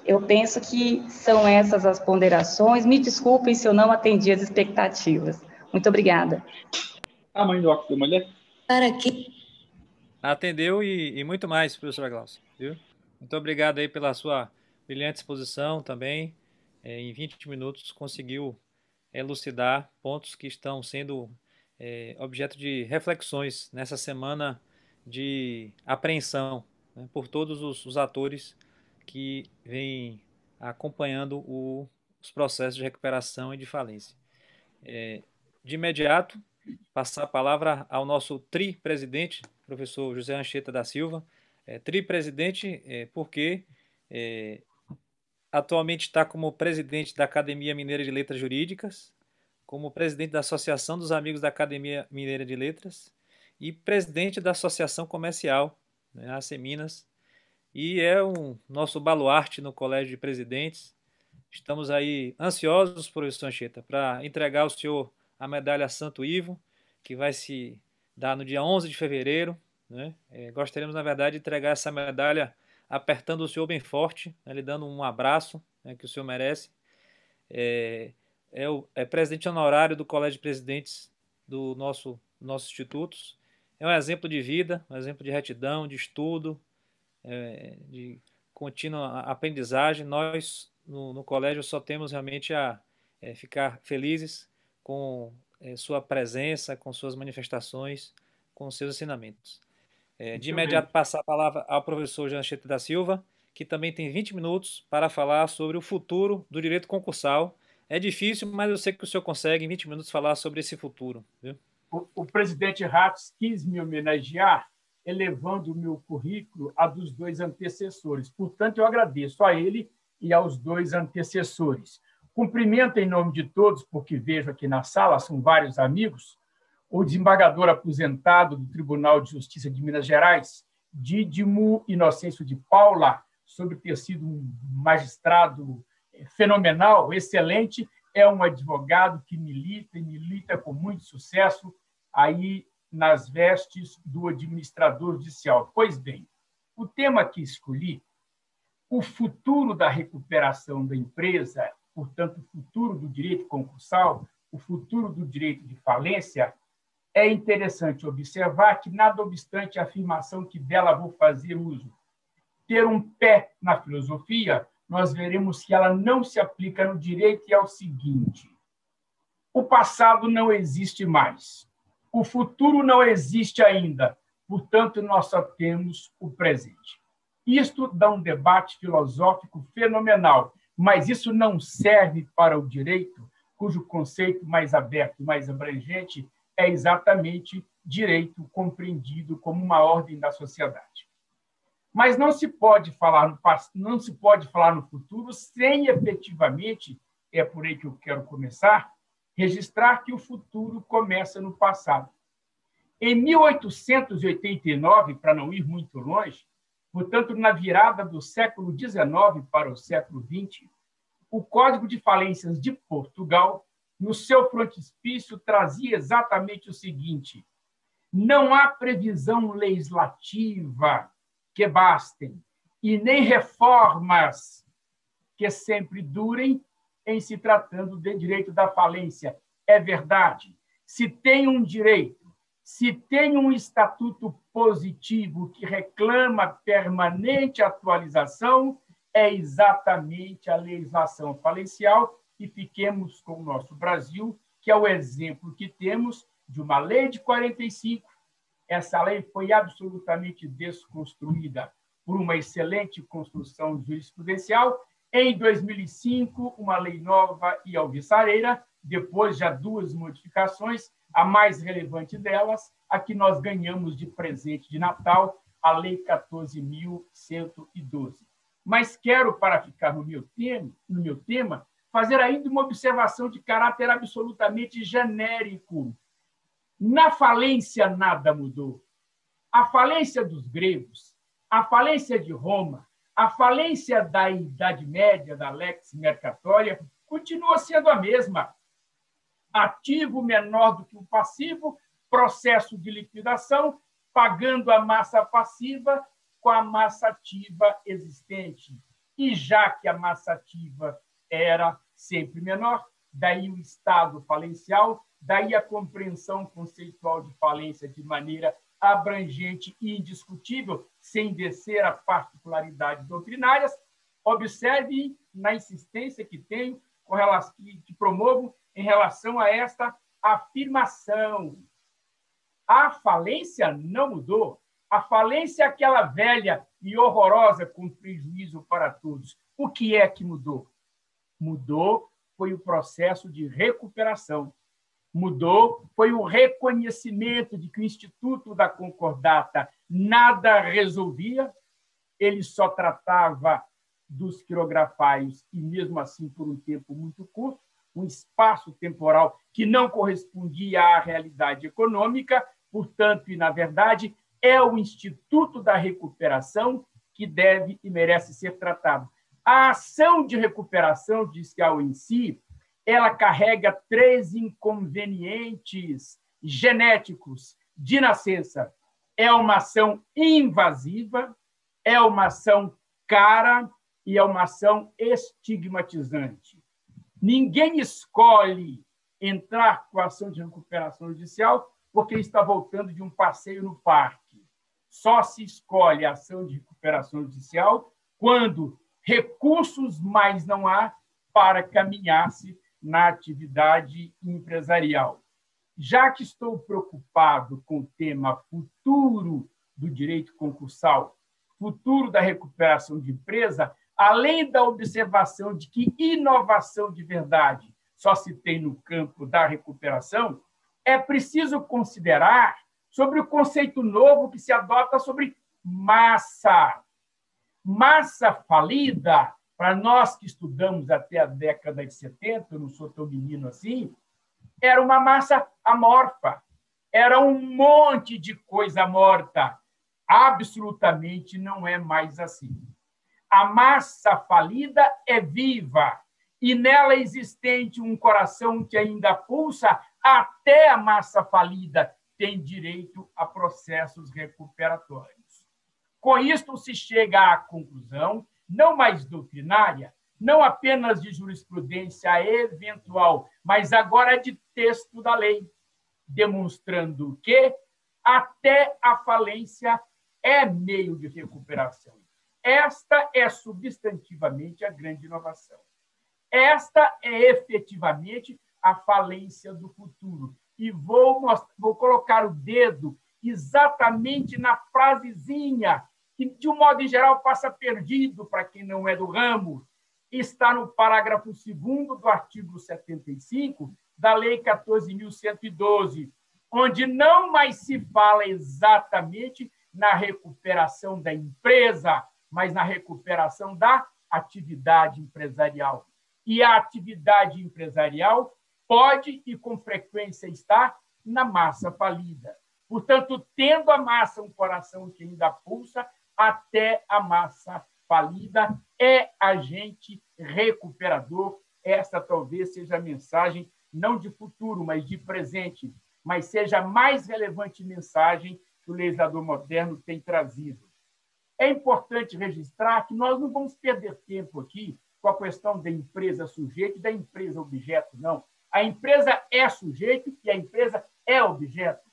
Eu penso que são essas as ponderações. Me desculpem se eu não atendi as expectativas. Muito obrigada. A mãe do óculos da mulher? Para que... Atendeu e muito mais, professora Glaucia, viu? Muito obrigado aí pela sua brilhante exposição também. Em 20 minutos conseguiu elucidar pontos que estão sendo objeto de reflexões nessa semana de apreensão, né, por todos os atores que vêm acompanhando os processos de recuperação e de falência. De imediato, passar a palavra ao nosso tri-presidente, professor José Anchieta da Silva. Tri-presidente porque atualmente está como presidente da Academia Mineira de Letras Jurídicas, como presidente da Associação dos Amigos da Academia Mineira de Letras e presidente da Associação Comercial, né, AC Minas, e é o nosso baluarte no Colégio de Presidentes. Estamos aí ansiosos, professor Anchieta, para entregar ao senhor a medalha Santo Ivo, que vai se dar no dia 11 de fevereiro. Né? Gostaríamos, na verdade, de entregar essa medalha apertando o senhor bem forte, né, lhe dando um abraço, né, que o senhor merece. É presidente honorário do Colégio de Presidentes do nosso instituto. É um exemplo de vida, um exemplo de retidão, de estudo, de contínua aprendizagem. Nós, no colégio, só temos realmente a ficar felizes com sua presença, com suas manifestações, com seus ensinamentos. De imediato, passar a palavra ao professor Jean Anchieta da Silva, que também tem 20 minutos para falar sobre o futuro do direito concursal. É difícil, mas eu sei que o senhor consegue, em 20 minutos, falar sobre esse futuro. Viu? O presidente Ratos quis me homenagear elevando o meu currículo a dos 2 antecessores. Portanto, eu agradeço a ele e aos 2 antecessores. Cumprimento em nome de todos, porque vejo aqui na sala, são vários amigos, o desembargador aposentado do Tribunal de Justiça de Minas Gerais, Dídimo Inocêncio de Paula, sobre ter sido um magistrado fenomenal, excelente, é um advogado que milita e milita com muito sucesso aí nas vestes do administrador judicial. Pois bem, o tema que escolhi, o futuro da recuperação da empresa, portanto, o futuro do direito concursal, o futuro do direito de falência, é interessante observar que, nada obstante a afirmação que dela vou fazer uso, ter um pé na filosofia, nós veremos que ela não se aplica no direito e é o seguinte: o passado não existe mais. O futuro não existe ainda, portanto, nós só temos o presente. Isto dá um debate filosófico fenomenal, mas isso não serve para o direito, cujo conceito mais aberto, mais abrangente, é exatamente direito compreendido como uma ordem da sociedade. Mas não se pode falar no futuro sem efetivamente, é por aí que eu quero começar, registrar que o futuro começa no passado. Em 1889, para não ir muito longe, portanto, na virada do século XIX para o século XX, o Código de Falências de Portugal, no seu frontispício, trazia exatamente o seguinte: não há previsão legislativa que bastem, e nem reformas que sempre durem em se tratando de direito da falência. É verdade. Se tem um direito, se tem um estatuto positivo que reclama permanente atualização, é exatamente a legislação falencial, e fiquemos com o nosso Brasil que é o exemplo que temos de uma lei de 45. Essa lei foi absolutamente desconstruída por uma excelente construção jurisprudencial. Em 2005, uma lei nova e alvissareira, depois já 2 modificações, a mais relevante delas, a que nós ganhamos de presente de Natal, a Lei 14.112. Mas quero, para ficar no meu tema, fazer ainda uma observação de caráter absolutamente genérico. Na falência, nada mudou. A falência dos gregos, a falência de Roma, a falência da Idade Média, da Lex Mercatoria, continua sendo a mesma. Ativo menor do que o passivo, processo de liquidação, pagando a massa passiva com a massa ativa existente. E já que a massa ativa era sempre menor, daí o estado falencial, daí a compreensão conceitual de falência de maneira abrangente e indiscutível, sem descer a particularidades doutrinárias. Observe na insistência que tenho, que promovo em relação a esta afirmação. A falência não mudou. A falência é aquela velha e horrorosa com prejuízo para todos. O que é que mudou? Mudou foi o processo de recuperação. Mudou foi o reconhecimento de que o Instituto da Concordata nada resolvia, ele só tratava dos quirografários e, mesmo assim, por um tempo muito curto, um espaço temporal que não correspondia à realidade econômica, portanto, e na verdade, é o Instituto da Recuperação que deve e merece ser tratado. A ação de recuperação judicial em si, ela carrega 3 inconvenientes genéticos de nascença. É uma ação invasiva, é uma ação cara e é uma ação estigmatizante. Ninguém escolhe entrar com a ação de recuperação judicial porque está voltando de um passeio no parque. Só se escolhe a ação de recuperação judicial quando recursos mais não há para caminhar-se na atividade empresarial. Já que estou preocupado com o tema futuro do direito concursal, futuro da recuperação de empresa, além da observação de que inovação de verdade só se tem no campo da recuperação, é preciso considerar sobre o conceito novo que se adota sobre massa. Massa falida, para nós que estudamos até a década de 70, eu não sou tão menino assim, era uma massa amorfa, era um monte de coisa morta. Absolutamente não é mais assim. A massa falida é viva e nela existente um coração que ainda pulsa, até a massa falida tem direito a processos recuperatórios. Com isto se chega à conclusão, não mais doutrinária, não apenas de jurisprudência eventual, mas agora de texto da lei, demonstrando que até a falência é meio de recuperação. Esta é substantivamente a grande inovação. Esta é efetivamente a falência do futuro. E vou colocar o dedo exatamente na frasezinha que, de um modo em geral, passa perdido para quem não é do ramo. Está no parágrafo 2º do artigo 75 da Lei 14.112, onde não mais se fala exatamente na recuperação da empresa, mas na recuperação da atividade empresarial. E a atividade empresarial pode e com frequência está na massa falida. Portanto, tendo a massa um coração que ainda pulsa, até a massa falida é agente recuperador. Esta talvez seja a mensagem, não de futuro, mas de presente, mas seja a mais relevante mensagem que o legislador moderno tem trazido. É importante registrar que nós não vamos perder tempo aqui com a questão da empresa sujeito e da empresa objeto, não. A empresa é sujeito e a empresa é objeto.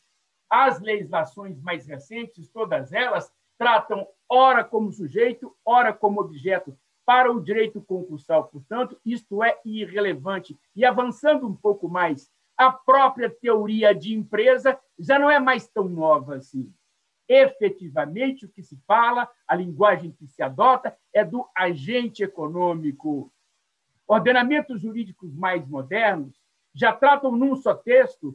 As legislações mais recentes, todas elas, tratam ora como sujeito, ora como objeto. Para o direito concursal, portanto, isto é irrelevante. E avançando um pouco mais, a própria teoria de empresa já não é mais tão nova assim. Efetivamente, o que se fala, a linguagem que se adota é do agente econômico. Ordenamentos jurídicos mais modernos já tratam num só texto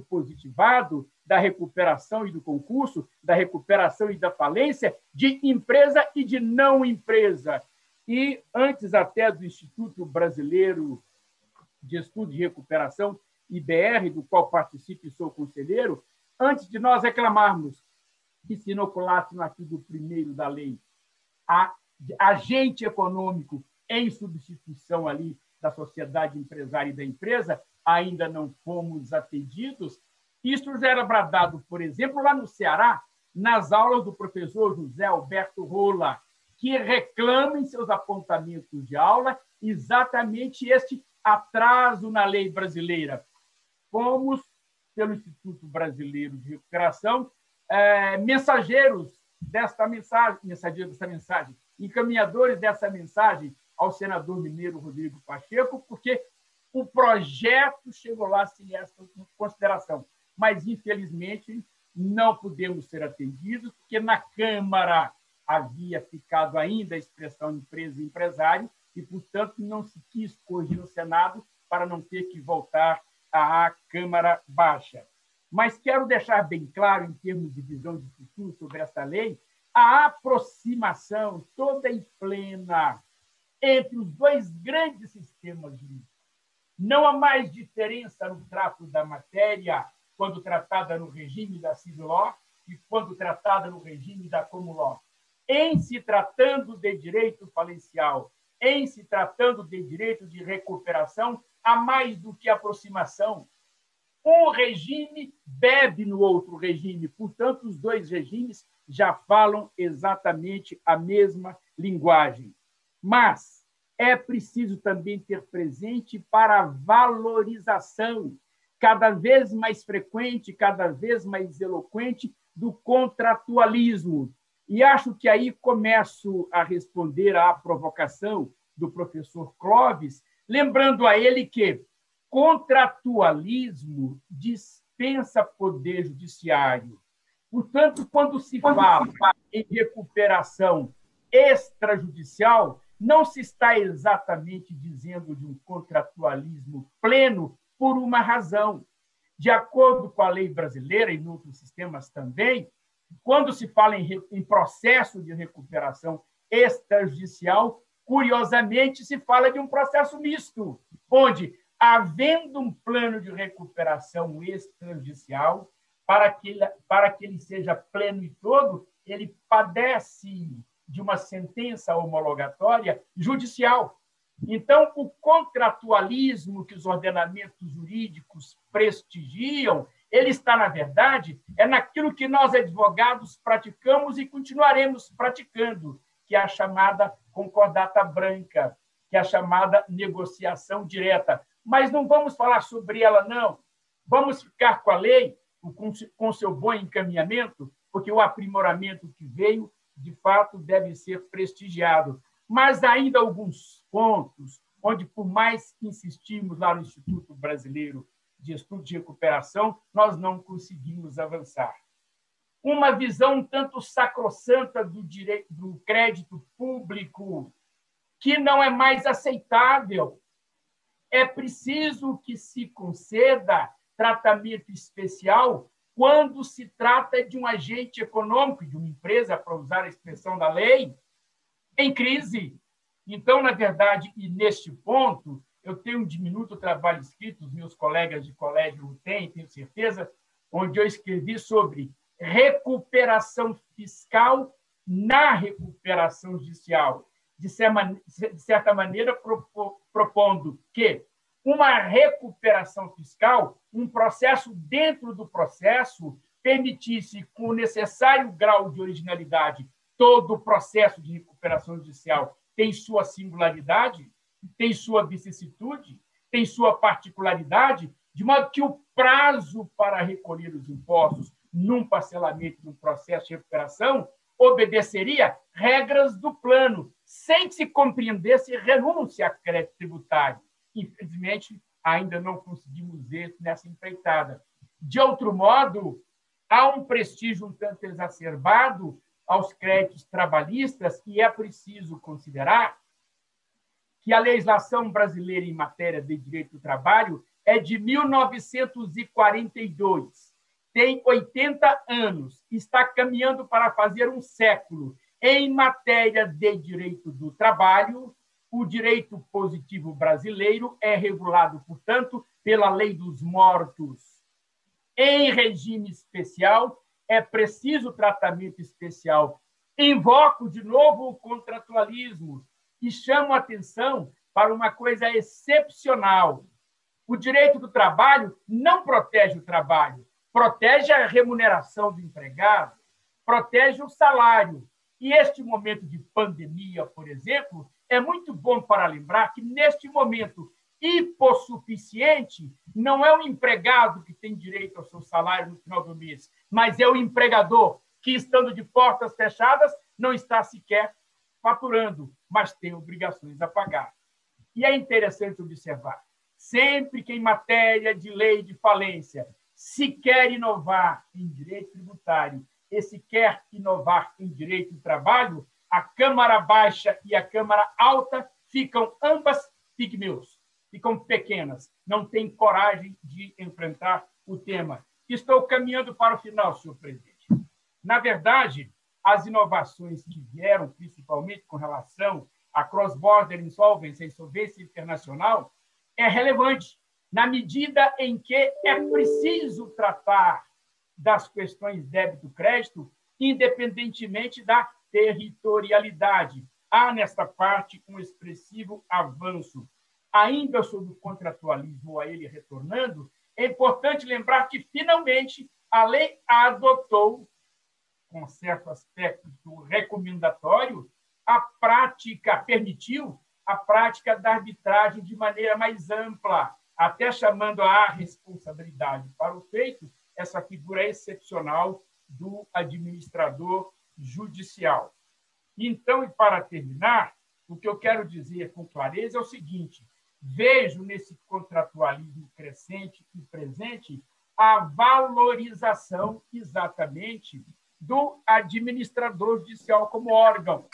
positivado, da recuperação e do concurso, da recuperação e da falência, de empresa e de não empresa. E antes até do Instituto Brasileiro de Estudo de Recuperação, IBR, do qual participo e sou conselheiro, antes de nós reclamarmos que se inoculasse no artigo 1º da lei agente econômico em substituição ali da sociedade empresária e da empresa, ainda não fomos atendidos. Isso já era bradado, por exemplo, lá no Ceará, nas aulas do professor José Alberto Rola, que reclama em seus apontamentos de aula exatamente este atraso na lei brasileira. Fomos, pelo Instituto Brasileiro de Recuperação, mensageiros desta mensagem, encaminhadores dessa mensagem ao senador mineiro Rodrigo Pacheco, porque o projeto chegou lá sem essa consideração. Mas, infelizmente, não pudemos ser atendidos, porque na Câmara havia ficado ainda a expressão empresa e empresário, e, portanto, não se quis corrigir no Senado para não ter que voltar à Câmara Baixa. Mas quero deixar bem claro, em termos de visão de futuro sobre esta lei, a aproximação toda e plena entre os dois grandes sistemas jurídicos. Não há mais diferença no trato da matéria quando tratada no regime da civil law e quando tratada no regime da common law. Em se tratando de direito falencial, em se tratando de direito de recuperação, há mais do que aproximação. Um regime bebe no outro regime, portanto, os dois regimes já falam exatamente a mesma linguagem. Mas é preciso também ter presente para a valorização cada vez mais frequente, cada vez mais eloquente do contratualismo. E acho que aí começo a responder à provocação do professor Clóvis, lembrando a ele que contratualismo dispensa poder judiciário. Portanto, quando se fala em recuperação extrajudicial, não se está exatamente dizendo de um contratualismo pleno por uma razão. De acordo com a lei brasileira e em outros sistemas também, quando se fala em processo de recuperação extrajudicial, curiosamente, se fala de um processo misto, onde, havendo um plano de recuperação extrajudicial, para que ele seja pleno e todo, ele padece de uma sentença homologatória judicial. Então, o contratualismo que os ordenamentos jurídicos prestigiam, ele está, na verdade, naquilo que nós, advogados, praticamos e continuaremos praticando, que é a chamada concordata branca, que é a chamada negociação direta. Mas não vamos falar sobre ela, não. Vamos ficar com a lei, com seu bom encaminhamento, porque o aprimoramento que veio, de fato, deve ser prestigiado. Mas ainda alguns pontos onde, por mais que insistimos lá no Instituto Brasileiro de Estudo de Recuperação, nós não conseguimos avançar. Uma visão um tanto sacrossanta do direito, do crédito público, que não é mais aceitável. É preciso que se conceda tratamento especial quando se trata de um agente econômico, de uma empresa, para usar a expressão da lei, em crise. Então, na verdade, e neste ponto, eu tenho um diminuto trabalho escrito, os meus colegas de colégio o têm, tenho certeza, onde eu escrevi sobre recuperação fiscal na recuperação judicial, de certa maneira propondo que uma recuperação fiscal, um processo dentro do processo, permitisse, com o necessário grau de originalidade, todo o processo de recuperação judicial tem sua singularidade, tem sua vicissitude, tem sua particularidade, de modo que o prazo para recolher os impostos num parcelamento de um processo de recuperação obedeceria regras do plano, sem que se compreendesse renúncia a crédito tributário. Infelizmente, ainda não conseguimos êxito nessa empreitada. De outro modo, há um prestígio um tanto exacerbado aos créditos trabalhistas e é preciso considerar que a legislação brasileira em matéria de direito do trabalho é de 1942, tem 80 anos, está caminhando para fazer um século. Em matéria de direito do trabalho, o direito positivo brasileiro é regulado, portanto, pela lei dos mortos. Em regime especial, é preciso tratamento especial. Invoco de novo o contratualismo e chamo a atenção para uma coisa excepcional. O direito do trabalho não protege o trabalho, protege a remuneração do empregado, protege o salário. E este momento de pandemia, por exemplo, é muito bom para lembrar que, neste momento hipossuficiente, não é o empregado que tem direito ao seu salário no final do mês, mas é o empregador que, estando de portas fechadas, não está sequer faturando, mas tem obrigações a pagar. E é interessante observar, sempre que em matéria de lei de falência se quer inovar em direito tributário e se quer inovar em direito do trabalho, a Câmara Baixa e a Câmara Alta ficam ambas pigmeus, ficam pequenas, não têm coragem de enfrentar o tema. Estou caminhando para o final, senhor presidente. Na verdade, as inovações que vieram, principalmente com relação a cross-border insolvency, a insolvência internacional, é relevante na medida em que é preciso tratar das questões débito-crédito, independentemente da territorialidade. Há, nesta parte, um expressivo avanço. Ainda sobre o contratualismo, a ele retornando, é importante lembrar que, finalmente, a lei adotou, com certo aspecto recomendatório, a prática, permitiu a prática da arbitragem de maneira mais ampla, até chamando à responsabilidade para o feito essa figura excepcional do administrador judicial. Então, e para terminar, o que eu quero dizer com clareza é o seguinte: vejo nesse contratualismo crescente e presente a valorização exatamente do administrador judicial como órgão.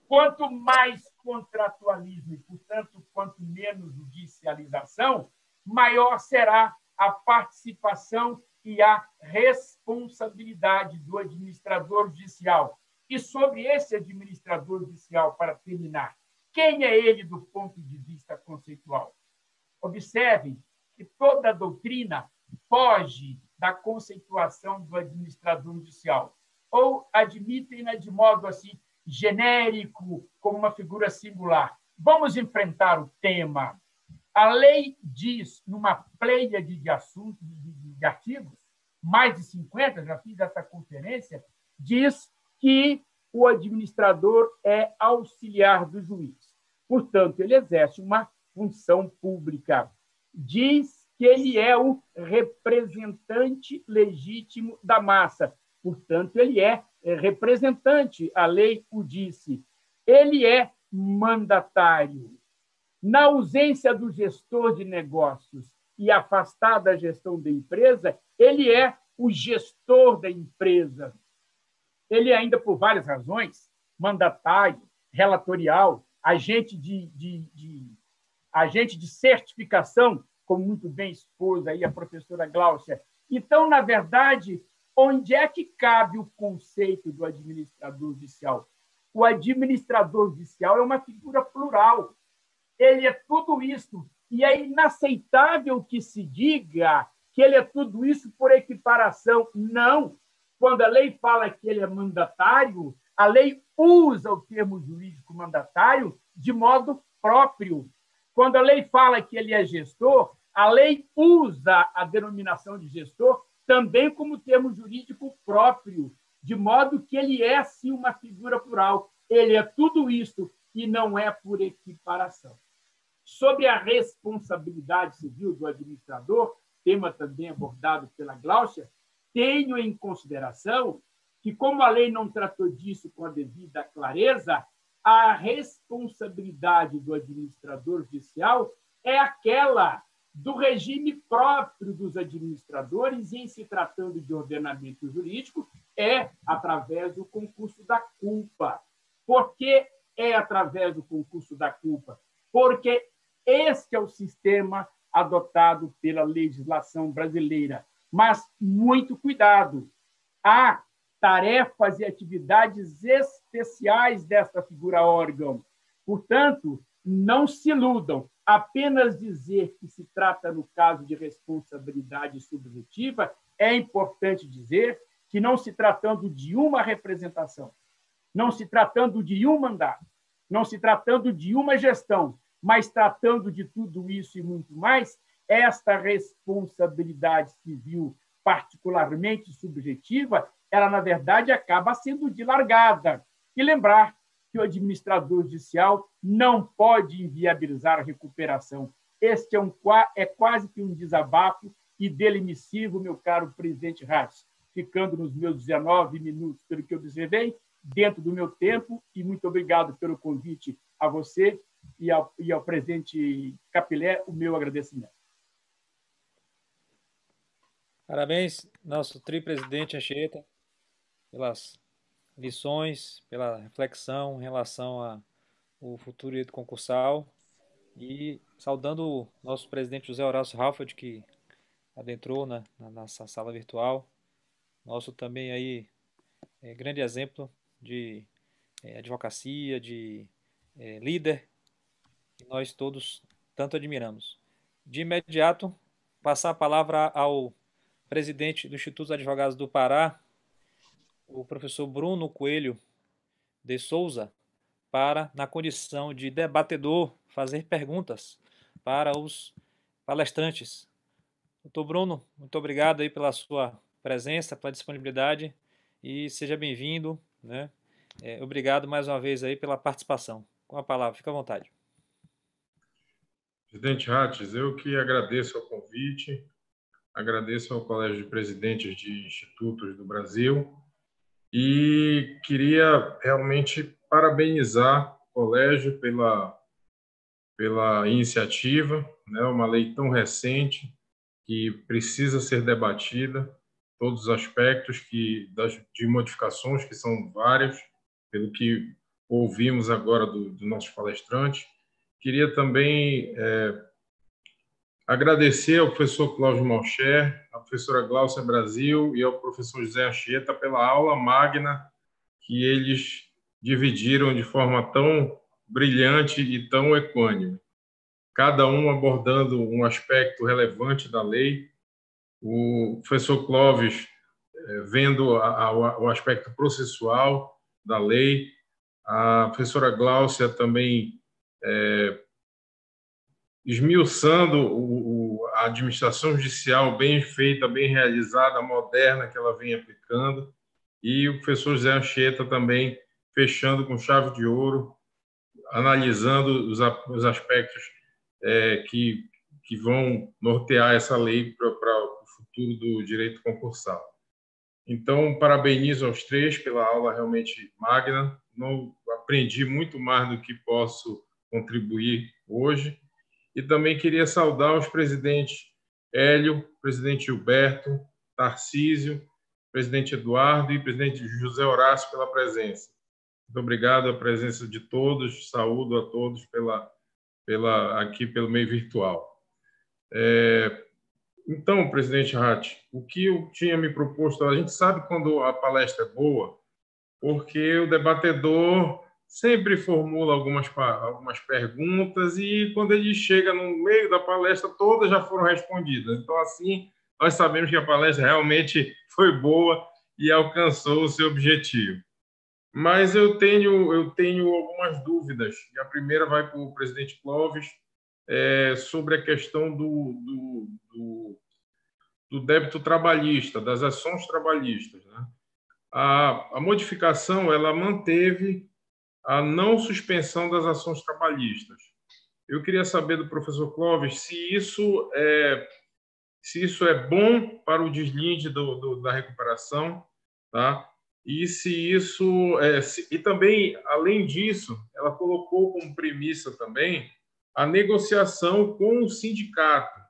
Quanto mais contratualismo e, portanto, quanto menos judicialização, maior será a participação e a responsabilidade do administrador judicial. E sobre esse administrador judicial, para terminar, quem é ele do ponto de vista conceitual? Observem que toda a doutrina foge da conceituação do administrador judicial, ou admitem-na de modo assim genérico, como uma figura singular. Vamos enfrentar o tema. A lei diz, numa pleiade de assuntos, de artigos, mais de 50, já fiz essa conferência, diz que o administrador é auxiliar do juiz. Portanto, ele exerce uma função pública. Diz que ele é o representante legítimo da massa. Portanto, ele é representante, a lei o disse. Ele é mandatário. Na ausência do gestor de negócios e afastado da gestão da empresa, ele é o gestor da empresa. Ele é ainda, por várias razões, mandatário, relatorial, agente de certificação, como muito bem expôs aí a professora Gláucia. Então, na verdade, onde é que cabe o conceito do administrador judicial? O administrador judicial é uma figura plural. Ele é tudo isso. E é inaceitável que se diga que ele é tudo isso por equiparação. Não. Quando a lei fala que ele é mandatário, a lei usa o termo jurídico mandatário de modo próprio. Quando a lei fala que ele é gestor, a lei usa a denominação de gestor também como termo jurídico próprio, de modo que ele é, sim, uma figura plural. Ele é tudo isso e não é por equiparação. Sobre a responsabilidade civil do administrador, tema também abordado pela Gláucia, tenho em consideração que, como a lei não tratou disso com a devida clareza, a responsabilidade do administrador judicial é aquela do regime próprio dos administradores, e, em se tratando de ordenamento jurídico, é através do concurso da culpa. Por que é através do concurso da culpa? Porque este é o sistema adotado pela legislação brasileira. Mas muito cuidado, há tarefas e atividades especiais desta figura-órgão. Portanto, não se iludam. Apenas dizer que se trata, no caso de responsabilidade subjetiva, é importante dizer que, não se tratando de uma representação, não se tratando de um mandato, não se tratando de uma gestão, mas tratando de tudo isso e muito mais, esta responsabilidade civil, particularmente subjetiva, ela, na verdade, acaba sendo dilargada. E lembrar que o administrador judicial não pode inviabilizar a recuperação. Este é quase que um desabafo e delimissivo, meu caro presidente Ratz, ficando nos meus 19 minutos, pelo que eu observei, dentro do meu tempo, e muito obrigado pelo convite a você e ao presidente Capilé, o meu agradecimento. Parabéns, nosso tripresidente Anchieta, pelas lições, pela reflexão em relação ao futuro direito concursal, e saudando o nosso presidente José Horácio Halford, que adentrou na nossa sala virtual, nosso também aí grande exemplo de advocacia, de líder, que nós todos tanto admiramos. De imediato, passar a palavra ao presidente do Instituto dos Advogados do Pará, o professor Bruno Coelho de Souza, para, na condição de debatedor, fazer perguntas para os palestrantes. Doutor Bruno, muito obrigado aí pela sua presença, pela disponibilidade, e seja bem-vindo, né? Obrigado mais uma vez aí pela participação. Com a palavra, fica à vontade. Presidente Ratz, eu que agradeço o convite, agradeço ao Colégio de Presidentes de Institutos do Brasil e queria realmente parabenizar o colégio pela iniciativa, né? Uma lei tão recente que precisa ser debatida, todos os aspectos de modificações, que são vários, pelo que ouvimos agora do nosso palestrante. Queria também agradecer ao professor Cláudio Malcher, à professora Gláucia Brasil e ao professor José Anchieta pela aula magna que eles dividiram de forma tão brilhante e tão equânime, cada um abordando um aspecto relevante da lei. O professor Clóvis vendo o aspecto processual da lei, a professora Gláucia também esmiuçando a administração judicial bem feita, bem realizada, moderna, que ela vem aplicando, e o professor José Anchieta também fechando com chave de ouro, analisando os aspectos que vão nortear essa lei para o futuro do direito concursal. Então, parabenizo aos três pela aula realmente magna. Não aprendi muito mais do que posso contribuir hoje. E também queria saudar os presidentes Hélio, presidente Gilberto, Tarcísio, presidente Eduardo e presidente José Horácio pela presença. Muito obrigado a presença de todos, saúdo a todos aqui pelo meio virtual. Então, presidente Ratz, o que eu tinha me proposto, a gente sabe quando a palestra é boa, porque o debatedor sempre formula algumas perguntas e quando ele chega no meio da palestra, todas já foram respondidas. Então, assim, nós sabemos que a palestra realmente foi boa e alcançou o seu objetivo. Mas eu tenho algumas dúvidas. E a primeira vai para o presidente Clóvis, sobre a questão do débito trabalhista, das ações trabalhistas, né? A modificação ela manteve a não suspensão das ações trabalhistas. Eu queria saber do professor Clóvis se isso é bom para o deslinde da recuperação, tá? E se isso e também, além disso, ela colocou como premissa também a negociação com o sindicato.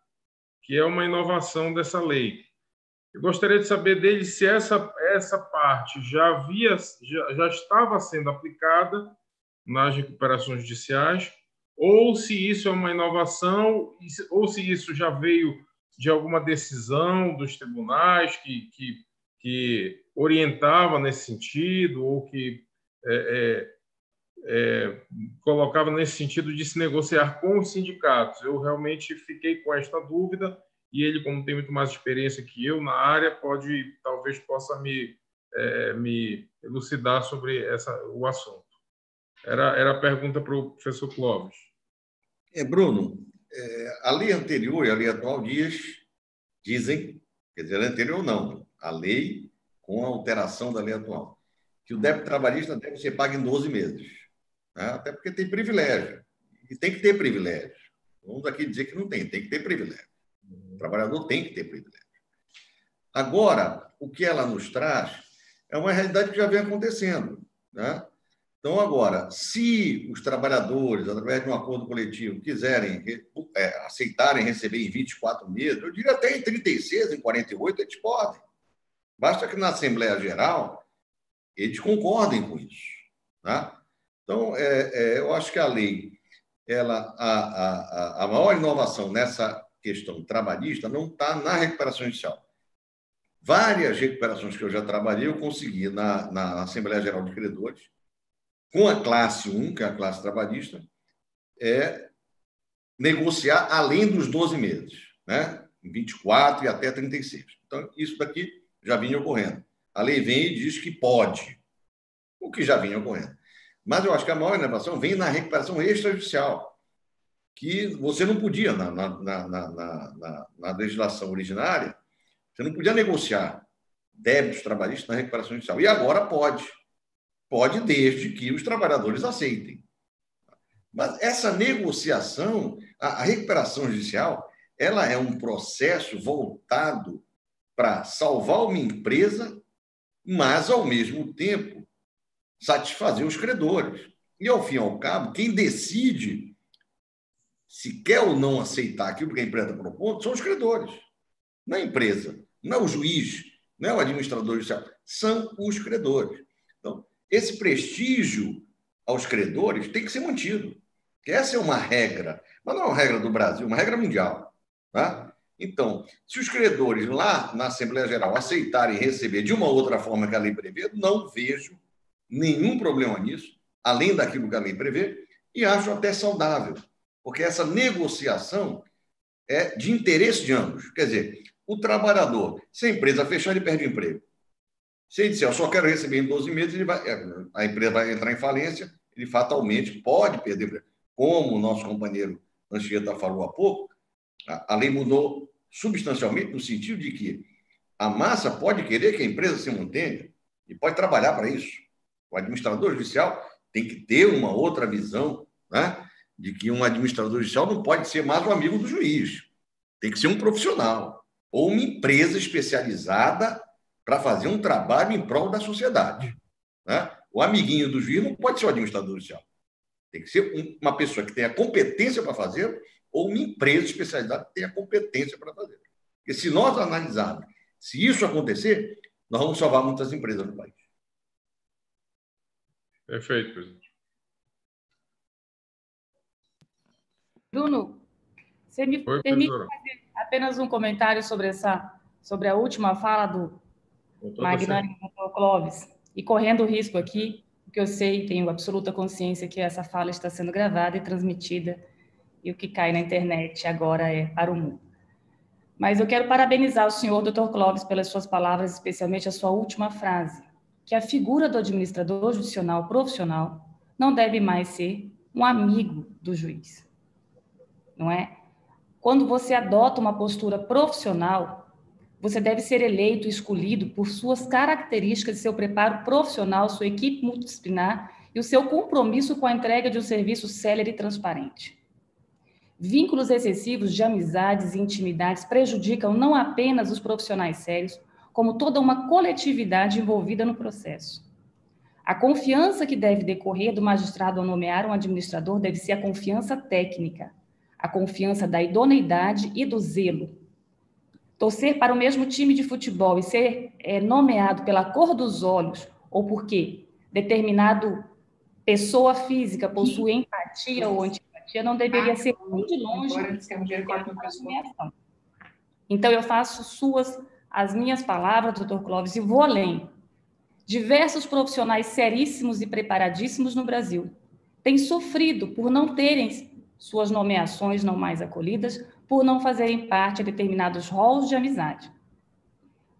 que é uma inovação dessa lei. Eu gostaria de saber dele se essa parte já estava sendo aplicada nas recuperações judiciais, ou se isso é uma inovação, ou se isso já veio de alguma decisão dos tribunais que orientava nesse sentido, ou que colocava nesse sentido de se negociar com os sindicatos. Eu realmente fiquei com esta dúvida, e ele, como tem muito mais experiência que eu na área, talvez possa me elucidar sobre o assunto. Era a pergunta para o professor Clóvis. Bruno, a lei anterior e a lei atual dizem, quer dizer, a lei anterior não, a lei com a alteração da lei atual, que o débito trabalhista deve ser pago em 12 meses. Né? Até porque tem privilégio. E tem que ter privilégio. Vamos aqui dizer que não tem que ter privilégio. O trabalhador tem que ter privilégio. Agora, o que ela nos traz é uma realidade que já vem acontecendo. Né? Então, agora, se os trabalhadores, através de um acordo coletivo, quiserem aceitarem receber em 24 meses, eu diria até em 36, em 48, eles podem. Basta que na Assembleia Geral eles concordem com isso. Né? Então, eu acho que a lei, a maior inovação nessa questão trabalhista não está na recuperação judicial. Várias recuperações que eu já trabalhei, eu consegui na Assembleia Geral de Credores, com a classe 1, que é a classe trabalhista, negociar além dos 12 meses, né? Em 24 e até 36. Então, isso daqui já vinha ocorrendo. A lei vem e diz que pode, o que já vinha ocorrendo. Mas eu acho que a maior inovação vem na recuperação extrajudicial, que você não podia, na legislação originária, você não podia negociar débitos trabalhistas na recuperação judicial. E agora pode. Pode, desde que os trabalhadores aceitem. Mas essa negociação, a recuperação judicial, ela é um processo voltado para salvar uma empresa, mas, ao mesmo tempo, satisfazer os credores. E, ao fim e ao cabo, quem decide se quer ou não aceitar aquilo que a empresa está propondo são os credores. Não é a empresa, não é o juiz, não é o administrador judicial, são os credores. Então, esse prestígio aos credores tem que ser mantido. Porque essa é uma regra, mas não é uma regra do Brasil, é uma regra mundial. Tá? Então, se os credores lá na Assembleia Geral aceitarem receber de uma outra forma que a lei prevê, não vejo nenhum problema nisso, além daquilo que a lei prevê, e acho até saudável, porque essa negociação é de interesse de ambos. Quer dizer, o trabalhador, se a empresa fechar, ele perde o emprego. Se ele disser, eu só quero receber em 12 meses, a empresa vai entrar em falência, ele fatalmente pode perder o emprego. Como o nosso companheiro Anchieta falou há pouco, a lei mudou substancialmente no sentido de que a massa pode querer que a empresa se mantenha e pode trabalhar para isso. O administrador judicial tem que ter uma outra visão, né, de que um administrador judicial não pode ser mais um amigo do juiz. Tem que ser um profissional ou uma empresa especializada para fazer um trabalho em prol da sociedade. Né? O amiguinho do juiz não pode ser o administrador judicial. Tem que ser uma pessoa que tenha competência para fazer ou uma empresa especializada que tenha competência para fazer. Porque se nós analisarmos, se isso acontecer, nós vamos salvar muitas empresas no país. Perfeito, presidente. Bruno, você me permite fazer apenas um comentário sobre a última fala do magnânimo Dr. Clóvis, e correndo o risco aqui, porque eu sei, tenho absoluta consciência que essa fala está sendo gravada e transmitida, e o que cai na internet agora é para o mundo. Mas eu quero parabenizar o senhor, Dr. Clóvis, pelas suas palavras, especialmente a sua última frase, que a figura do administrador judicial profissional não deve mais ser um amigo do juiz. Não é? Quando você adota uma postura profissional, você deve ser eleito e escolhido por suas características, seu preparo profissional, sua equipe multidisciplinar e o seu compromisso com a entrega de um serviço célere e transparente. Vínculos excessivos de amizades e intimidades prejudicam não apenas os profissionais sérios, como toda uma coletividade envolvida no processo. A confiança que deve decorrer do magistrado ao nomear um administrador deve ser a confiança técnica, a confiança da idoneidade e do zelo, Torcer para o mesmo time de futebol e ser nomeado pela cor dos olhos ou porque determinado pessoa física possui empatia ou antipatia não deveria ser muito de longe nomeação. Então, eu faço as minhas palavras, doutor Clóvis, e vou além. Diversos profissionais seríssimos e preparadíssimos no Brasil têm sofrido por não terem suas nomeações não mais acolhidas, por não fazerem parte de determinados rolos de amizade.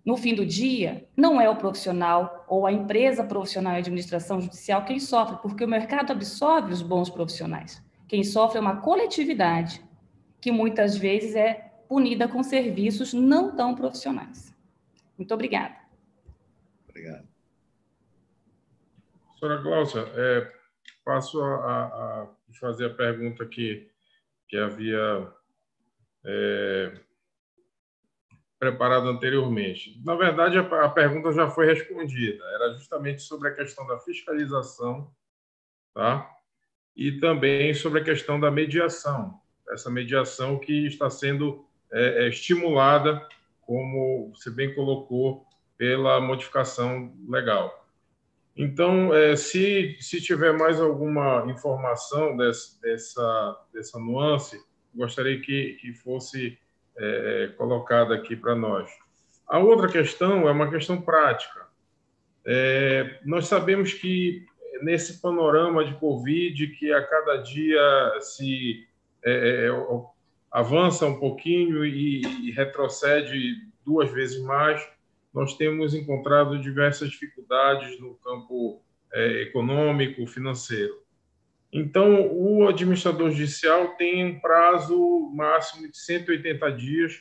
No fim do dia, não é o profissional ou a empresa profissional de administração judicial quem sofre, porque o mercado absorve os bons profissionais. Quem sofre é uma coletividade, que muitas vezes é punida com serviços não tão profissionais. Muito obrigada. Obrigado. Professora Gláucia, passo a fazer a pergunta que havia preparado anteriormente. Na verdade, a pergunta já foi respondida. Era justamente sobre a questão da fiscalização, tá? E também sobre a questão da mediação. Essa mediação que está sendo estimulada, como você bem colocou, pela modificação legal. Então, se tiver mais alguma informação dessa nuance, gostaria que fosse colocada aqui para nós. A outra questão é uma questão prática. Nós sabemos que, nesse panorama de Covid, que a cada dia se avança um pouquinho e retrocede 2 vezes mais, nós temos encontrado diversas dificuldades no campo econômico, financeiro. Então, o administrador judicial tem um prazo máximo de 180 dias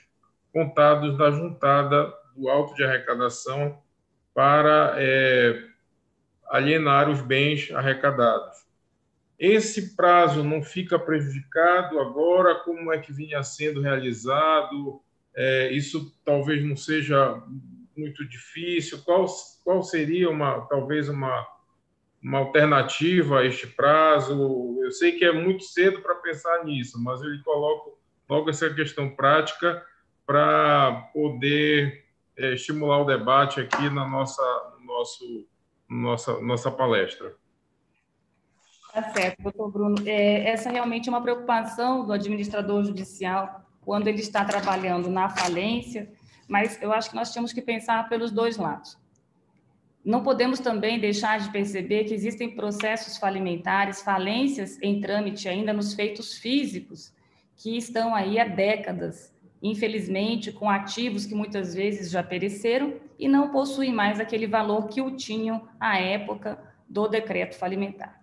contados da juntada do auto de arrecadação para alienar os bens arrecadados. Esse prazo não fica prejudicado agora? Como é que vinha sendo realizado? Isso talvez não seja muito difícil. Qual seria talvez uma alternativa a este prazo? Eu sei que é muito cedo para pensar nisso, mas eu coloco logo essa questão prática para poder estimular o debate aqui na nossa palestra. Tá certo, doutor Bruno. Essa realmente é uma preocupação do administrador judicial quando ele está trabalhando na falência, mas eu acho que nós temos que pensar pelos dois lados. Não podemos também deixar de perceber que existem processos falimentares, falências em trâmite ainda nos feitos físicos, que estão aí há décadas, infelizmente, com ativos que muitas vezes já pereceram e não possuem mais aquele valor que o tinham à época do decreto falimentar.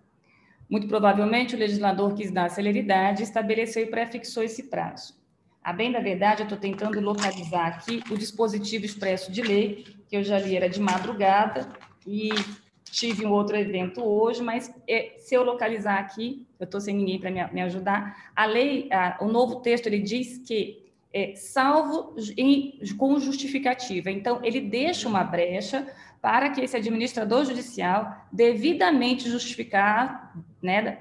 Muito provavelmente, o legislador quis dar celeridade, estabeleceu e prefixou esse prazo. A bem da verdade, eu estou tentando localizar aqui o dispositivo expresso de lei, que eu já li era de madrugada, e tive um outro evento hoje, mas se eu localizar aqui, eu estou sem ninguém para me ajudar, a lei, o novo texto, ele diz que salvo com justificativa. Então, ele deixa uma brecha para que esse administrador judicial, devidamente justificar, né,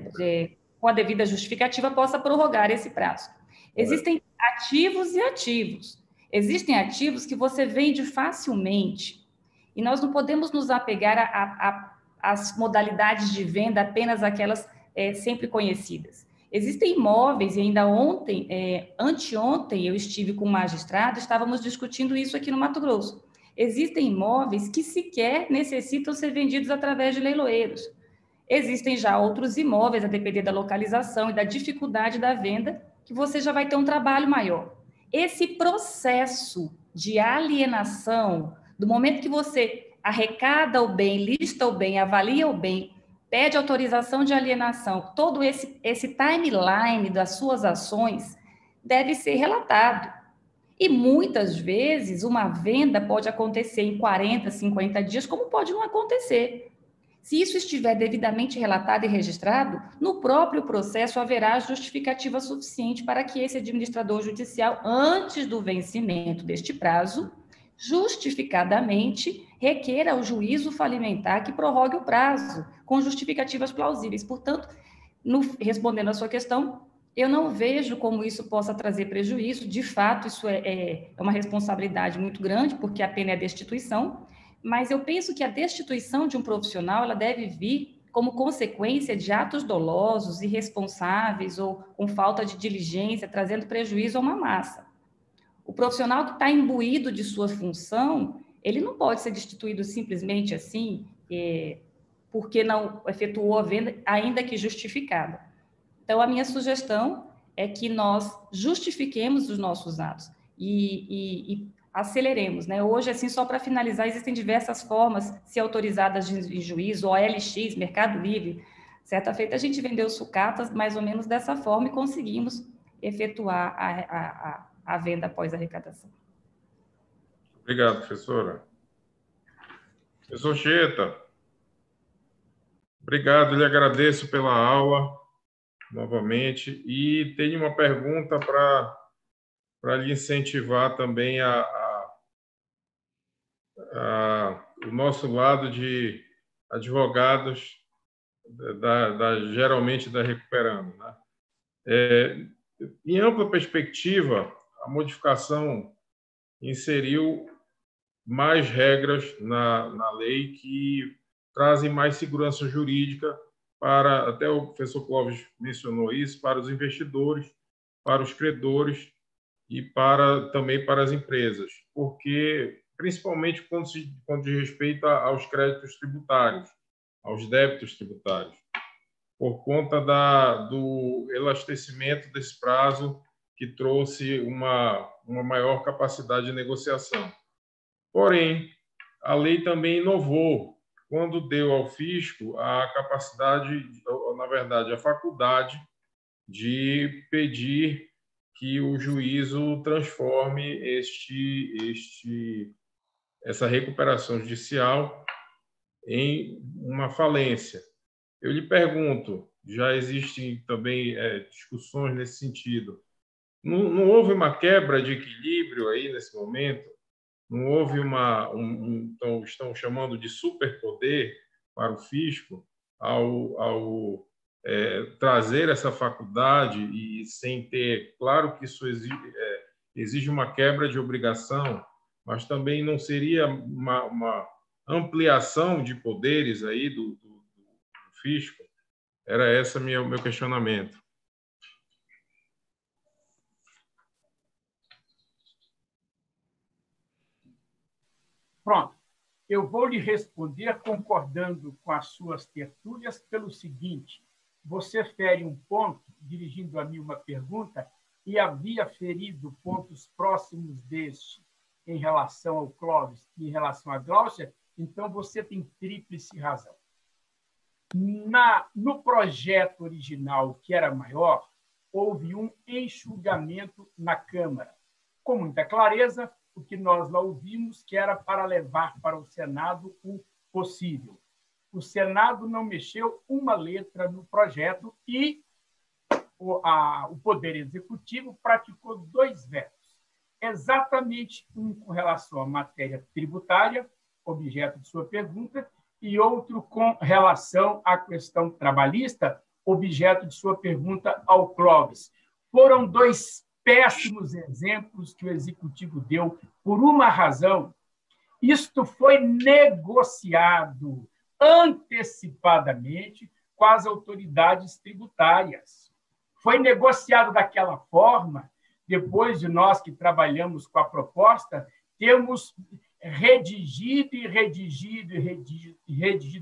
com a devida justificativa, possa prorrogar esse prazo. Existem ativos e ativos. Existem ativos que você vende facilmente, e nós não podemos nos apegar às modalidades de venda, apenas aquelas sempre conhecidas. Existem imóveis, e ainda anteontem, eu estive com um magistrado, estávamos discutindo isso aqui no Mato Grosso. Existem imóveis que sequer necessitam ser vendidos através de leiloeiros. Existem já outros imóveis, a depender da localização e da dificuldade da venda, que você já vai ter um trabalho maior. Esse processo de alienação, do momento que você arrecada o bem, lista o bem, avalia o bem, pede autorização de alienação, todo esse timeline das suas ações deve ser relatado. E muitas vezes uma venda pode acontecer em 40, 50 dias, como pode não acontecer. Se isso estiver devidamente relatado e registrado, no próprio processo haverá justificativa suficiente para que esse administrador judicial, antes do vencimento deste prazo, justificadamente requeira ao juízo falimentar que prorrogue o prazo, com justificativas plausíveis. Portanto, respondendo à sua questão, Eu não vejo como isso possa trazer prejuízo. De fato, isso é uma responsabilidade muito grande, porque a pena é a destituição, mas eu penso que a destituição de um profissional ela deve vir como consequência de atos dolosos, irresponsáveis ou com falta de diligência, trazendo prejuízo a uma massa. O profissional que está imbuído de sua função, ele não pode ser destituído simplesmente assim, porque não efetuou a venda, ainda que justificada. Então, a minha sugestão é que nós justifiquemos os nossos atos e aceleremos, né? Hoje, assim, só para finalizar, existem diversas formas, se autorizadas em juízo, OLX, Mercado Livre. Certa feita, a gente vendeu sucatas mais ou menos dessa forma e conseguimos efetuar a venda após a arrecadação. Obrigado, professora. Professor Cheta, obrigado, lhe agradeço pela aula, novamente, e tenho uma pergunta para lhe incentivar também o nosso lado de advogados, geralmente da Recuperando, né? Em ampla perspectiva, a modificação inseriu mais regras na lei que trazem mais segurança jurídica para, até o professor Clóvis mencionou isso, para os investidores, para os credores e também para as empresas, porque, principalmente quando diz respeito aos créditos tributários, aos débitos tributários, por conta do elastecimento desse prazo que trouxe uma maior capacidade de negociação. Porém, a lei também inovou quando deu ao fisco a capacidade, na verdade, a faculdade de pedir que o juízo transforme essa recuperação judicial em uma falência. Eu lhe pergunto, já existem também discussões nesse sentido, não houve uma quebra de equilíbrio aí nesse momento? Não houve então, estão chamando de superpoder para o fisco ao trazer essa faculdade e sem ter... Claro que isso exige uma quebra de obrigação, mas também não seria uma ampliação de poderes aí do fisco? Era esse o meu questionamento. Pronto. Eu vou lhe responder concordando com as suas tertúlias pelo seguinte: você fere um ponto, dirigindo a mim uma pergunta, e havia ferido pontos próximos deste em relação ao Clóvis e em relação à Gláucia, então você tem tríplice razão. No projeto original, que era maior, houve um enxugamento na Câmara. Com muita clareza, o que nós lá ouvimos, que era para levar para o Senado o possível. O Senado não mexeu uma letra no projeto e o Poder Executivo praticou 2 vetos. Exatamente um com relação à matéria tributária, objeto de sua pergunta, e outro com relação à questão trabalhista, objeto de sua pergunta ao Clóvis. Foram 2 péssimos exemplos que o Executivo deu por uma razão. Isto foi negociado antecipadamente com as autoridades tributárias. Foi negociado daquela forma, depois de nós que trabalhamos com a proposta, temos redigido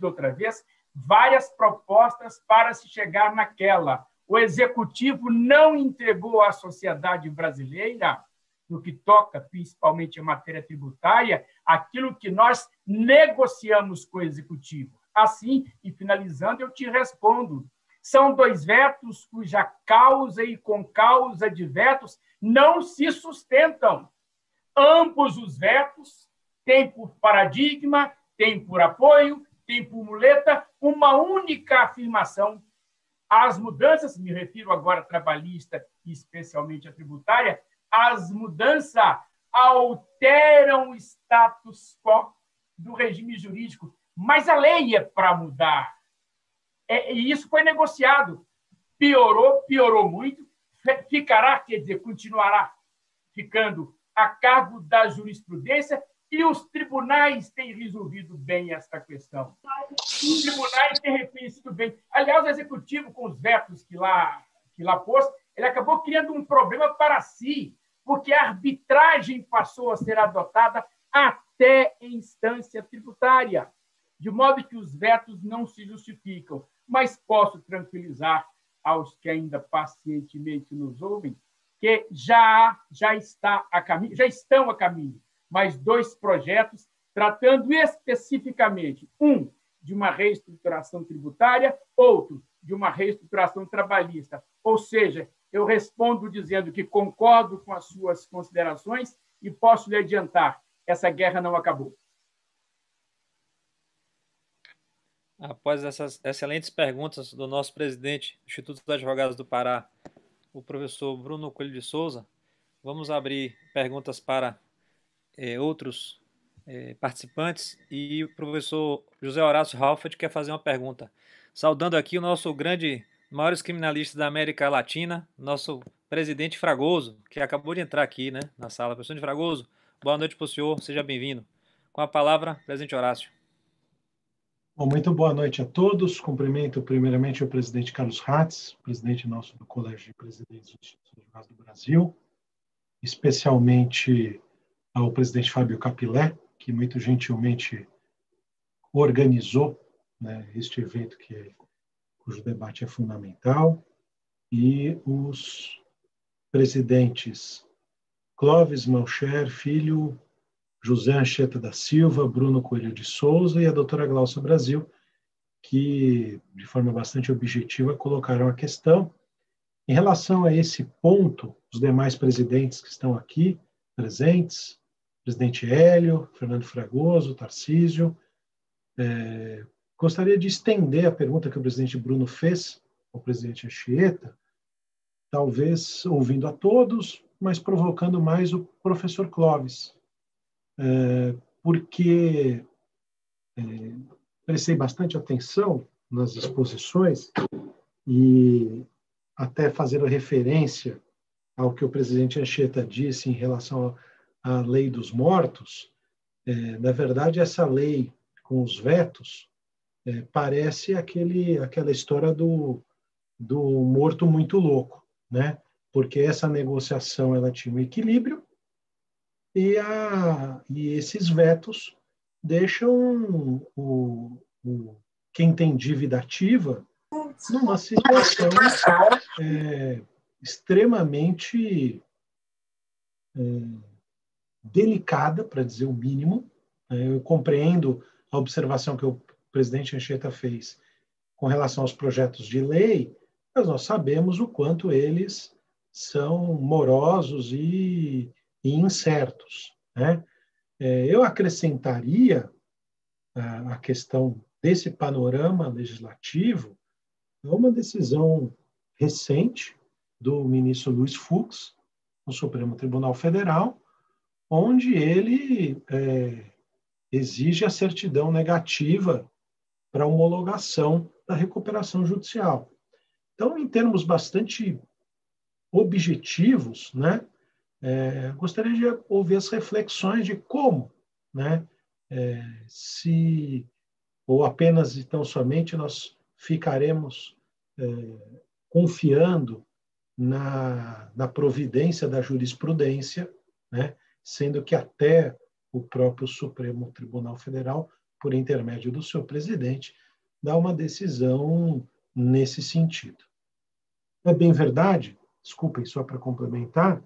outra vez várias propostas para se chegar naquela. O Executivo não entregou à sociedade brasileira, no que toca principalmente a matéria tributária, aquilo que nós negociamos com o Executivo. Assim, e finalizando, eu te respondo. São 2 vetos cuja causa e concausa de vetos não se sustentam. Ambos os vetos têm por paradigma, têm por apoio, têm por muleta uma única afirmação. As mudanças, me refiro agora à trabalhista e especialmente à tributária, as mudanças alteram o status quo do regime jurídico, mas a lei é para mudar. E isso foi negociado. Piorou muito, ficará, quer dizer, continuará ficando a cargo da jurisprudência, e os tribunais têm resolvido bem esta questão. Os tribunais têm reconhecido bem. Aliás, o executivo, com os vetos que lá pôs, ele acabou criando um problema para si, porque a arbitragem passou a ser adotada até em instância tributária, de modo que os vetos não se justificam. Mas posso tranquilizar aos que ainda pacientemente nos ouvem que já estão a caminho mais 2 projetos tratando especificamente, um de uma reestruturação tributária, outro de uma reestruturação trabalhista. Ou seja, eu respondo dizendo que concordo com as suas considerações e posso lhe adiantar, essa guerra não acabou. Após essas excelentes perguntas do nosso presidente do Instituto dos Advogados do Pará, o professor Bruno Coelho de Souza, vamos abrir perguntas para outros participantes, e o professor José Horácio Halford quer fazer uma pergunta. Saudando aqui o nosso grande, maiores criminalistas da América Latina, nosso presidente Fragoso, que acabou de entrar aqui, né, na sala. Presidente Fragoso, boa noite para o senhor, seja bem-vindo. Com a palavra, presidente Horácio. Bom, muito boa noite a todos. Cumprimento primeiramente o presidente Carlos Hatz, presidente nosso do Colégio de Presidentes do Instituto dos Advogados do Brasil, especialmente ao presidente Fábio Capilé, que muito gentilmente organizou, né, este evento cujo debate é fundamental, e os presidentes Clóvis Melcher Filho, José Anchieta da Silva, Bruno Coelho de Souza e a doutora Glaucia Brasil, que, de forma bastante objetiva, colocaram a questão. Em relação a esse ponto, os demais presidentes que estão aqui presentes, presidente Hélio, Fernando Fragoso, Tarcísio, gostaria de estender a pergunta que o presidente Bruno fez ao presidente Anchieta, talvez ouvindo a todos, mas provocando mais o professor Clóvis, porque prestei bastante atenção nas exposições e até fazendo referência ao que o presidente Anchieta disse em relação à lei dos mortos, na verdade, essa lei com os vetos parece aquela história do morto muito louco, né? Porque essa negociação ela tinha um equilíbrio e esses vetos deixam quem tem dívida ativa numa situação extremamente delicada, para dizer o mínimo. Eu compreendo a observação que o presidente Anchieta fez com relação aos projetos de lei, mas nós sabemos o quanto eles são morosos e incertos, né? Eu acrescentaria a questão desse panorama legislativo a uma decisão recente do ministro Luiz Fux, no Supremo Tribunal Federal, onde ele exige a certidão negativa para homologação da recuperação judicial. Então, em termos bastante objetivos, né, gostaria de ouvir as reflexões de como, né, ou apenas e tão somente nós ficaremos confiando na providência da jurisprudência, né, sendo que até o próprio Supremo Tribunal Federal, por intermédio do seu presidente, dá uma decisão nesse sentido. É bem verdade, desculpem, só para complementar,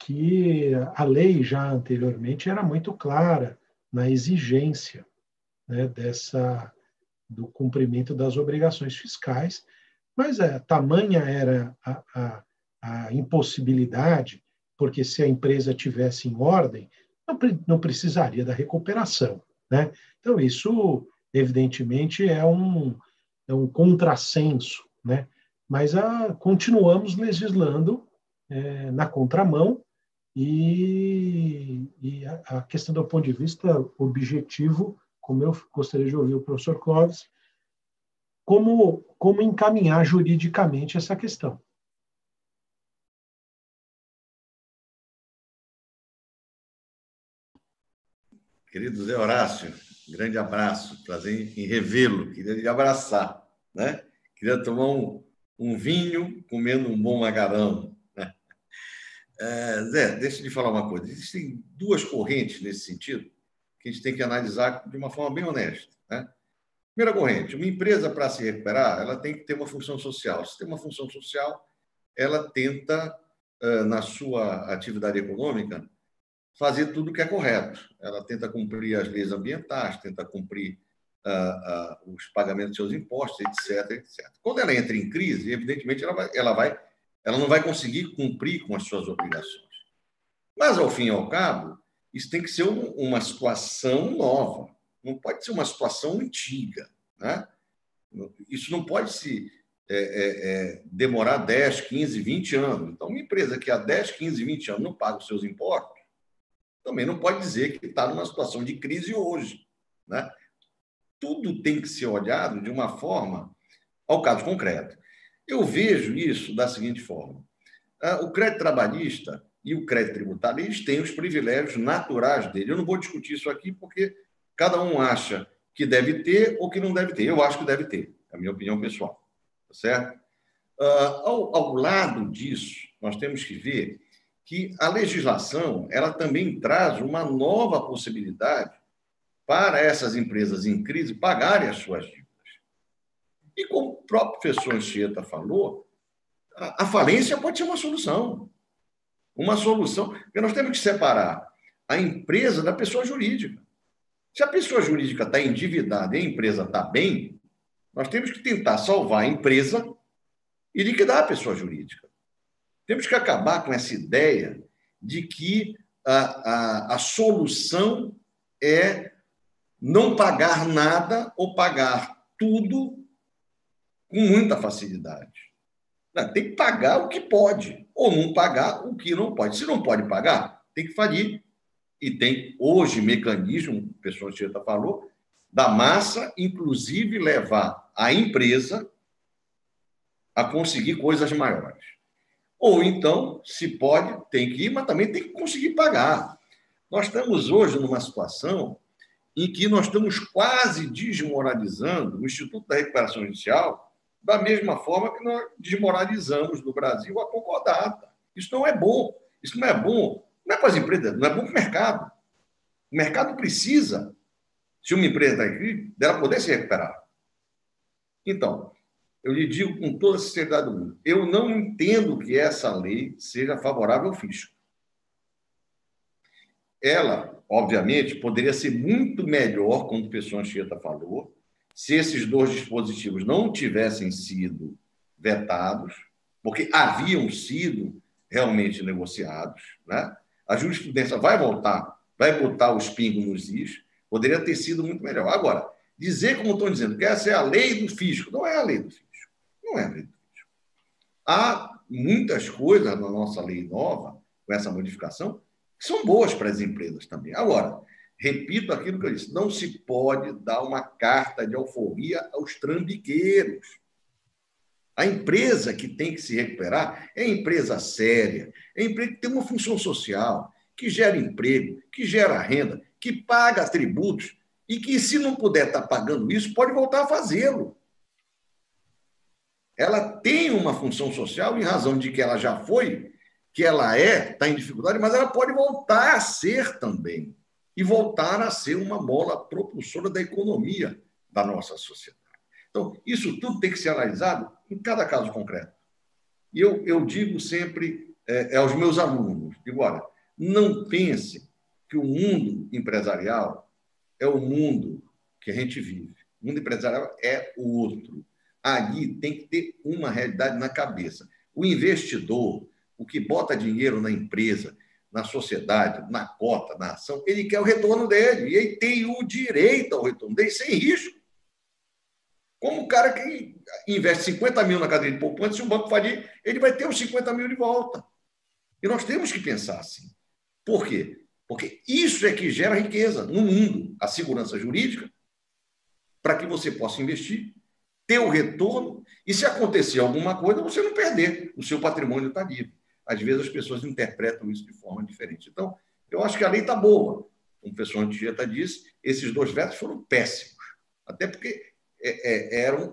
que a lei já anteriormente era muito clara na exigência, né, do cumprimento das obrigações fiscais, mas tamanha era a impossibilidade, porque se a empresa tivesse em ordem, não precisaria da recuperação, né? Então, isso, evidentemente, é um contrassenso, né? Mas continuamos legislando na contramão e a questão do ponto de vista objetivo, como eu gostaria de ouvir o professor Clóvis, como encaminhar juridicamente essa questão. Querido Zé Horácio, grande abraço, prazer em revê-lo, queria lhe abraçar, né? Queria tomar um vinho comendo um bom macarrão. Né? Zé, deixa eu te falar uma coisa. Existem duas correntes nesse sentido que a gente tem que analisar de uma forma bem honesta. Né? Primeira corrente, uma empresa, para se recuperar, ela tem que ter uma função social. Se tem uma função social, ela tenta, na sua atividade econômica, fazer tudo o que é correto. Ela tenta cumprir as leis ambientais, tenta cumprir os pagamentos de seus impostos, etc, etc. Quando ela entra em crise, evidentemente, ela não vai conseguir cumprir com as suas obrigações. Mas, ao fim e ao cabo, isso tem que ser uma situação nova. Não pode ser uma situação antiga. Né? Isso não pode se demorar 10, 15, 20 anos. Então, uma empresa que há 10, 15, 20 anos não paga os seus impostos, também não pode dizer que está numa situação de crise hoje. Né? Tudo tem que ser olhado de uma forma ao caso concreto. Eu vejo isso da seguinte forma. O crédito trabalhista e o crédito tributário, eles têm os privilégios naturais dele. Eu não vou discutir isso aqui porque cada um acha que deve ter ou que não deve ter. Eu acho que deve ter, é a minha opinião pessoal. Tá certo? Ao lado disso, nós temos que ver que a legislação ela também traz uma nova possibilidade para essas empresas em crise pagarem as suas dívidas. E como o próprio professor Anchieta falou, a falência pode ser uma solução. Uma solução, porque nós temos que separar a empresa da pessoa jurídica. Se a pessoa jurídica está endividada e a empresa está bem, nós temos que tentar salvar a empresa e liquidar a pessoa jurídica. Temos que acabar com essa ideia de que a solução é não pagar nada ou pagar tudo com muita facilidade. Tem que pagar o que pode, ou não pagar o que não pode. Se não pode pagar, tem que falir. E tem hoje mecanismo, o professor Anchieta falou, da massa, inclusive levar a empresa a conseguir coisas maiores. Ou então, se pode, tem que ir, mas também tem que conseguir pagar. Nós estamos hoje numa situação em que nós estamos quase desmoralizando o Instituto da Recuperação Judicial da mesma forma que nós desmoralizamos no Brasil a concordata. Isso não é bom. Isso não é bom. Não é para as empresas, não é bom para o mercado. O mercado precisa, se uma empresa está em crise, dela poder se recuperar. Então, eu lhe digo com toda a sinceridade do mundo, eu não entendo que essa lei seja favorável ao fisco. Ela, obviamente, poderia ser muito melhor, como o professor Anchieta falou, se esses dois dispositivos não tivessem sido vetados, porque haviam sido realmente negociados, né? A jurisprudência vai voltar, vai botar os pingos nos is, poderia ter sido muito melhor. Agora, dizer, como estão dizendo, que essa é a lei do fisco, não é a lei do fisco. Não é a lei do fisco. Há muitas coisas na nossa lei nova, com essa modificação, que são boas para as empresas também. Agora, repito aquilo que eu disse, não se pode dar uma carta de alforria aos trambiqueiros. A empresa que tem que se recuperar é empresa séria, é empresa que tem uma função social, que gera emprego, que gera renda, que paga tributos e que, se não puder estar pagando isso, pode voltar a fazê-lo. Ela tem uma função social em razão de que ela já foi, que ela está em dificuldade, mas ela pode voltar a ser também. E voltar a ser uma mola propulsora da economia da nossa sociedade. Então, isso tudo tem que ser analisado em cada caso concreto. E eu digo sempre aos meus alunos, digo, olha, não pense que o mundo empresarial é o mundo que a gente vive. O mundo empresarial é o outro. Ali tem que ter uma realidade na cabeça. O investidor, o que bota dinheiro na empresa, na sociedade, na cota, na ação, ele quer o retorno dele. E ele tem o direito ao retorno dele sem risco. Como o cara que investe 50 mil na cadeia de poupança, se o banco falir, ele vai ter os 50 mil de volta. E nós temos que pensar assim. Por quê? Porque isso é que gera riqueza no mundo. A segurança jurídica, para que você possa investir, ter o retorno, e se acontecer alguma coisa, você não perder. O seu patrimônio está livre. Às vezes as pessoas interpretam isso de forma diferente. Então, eu acho que a lei está boa. como o professor Anchieta disse, esses 2 vetos foram péssimos, até porque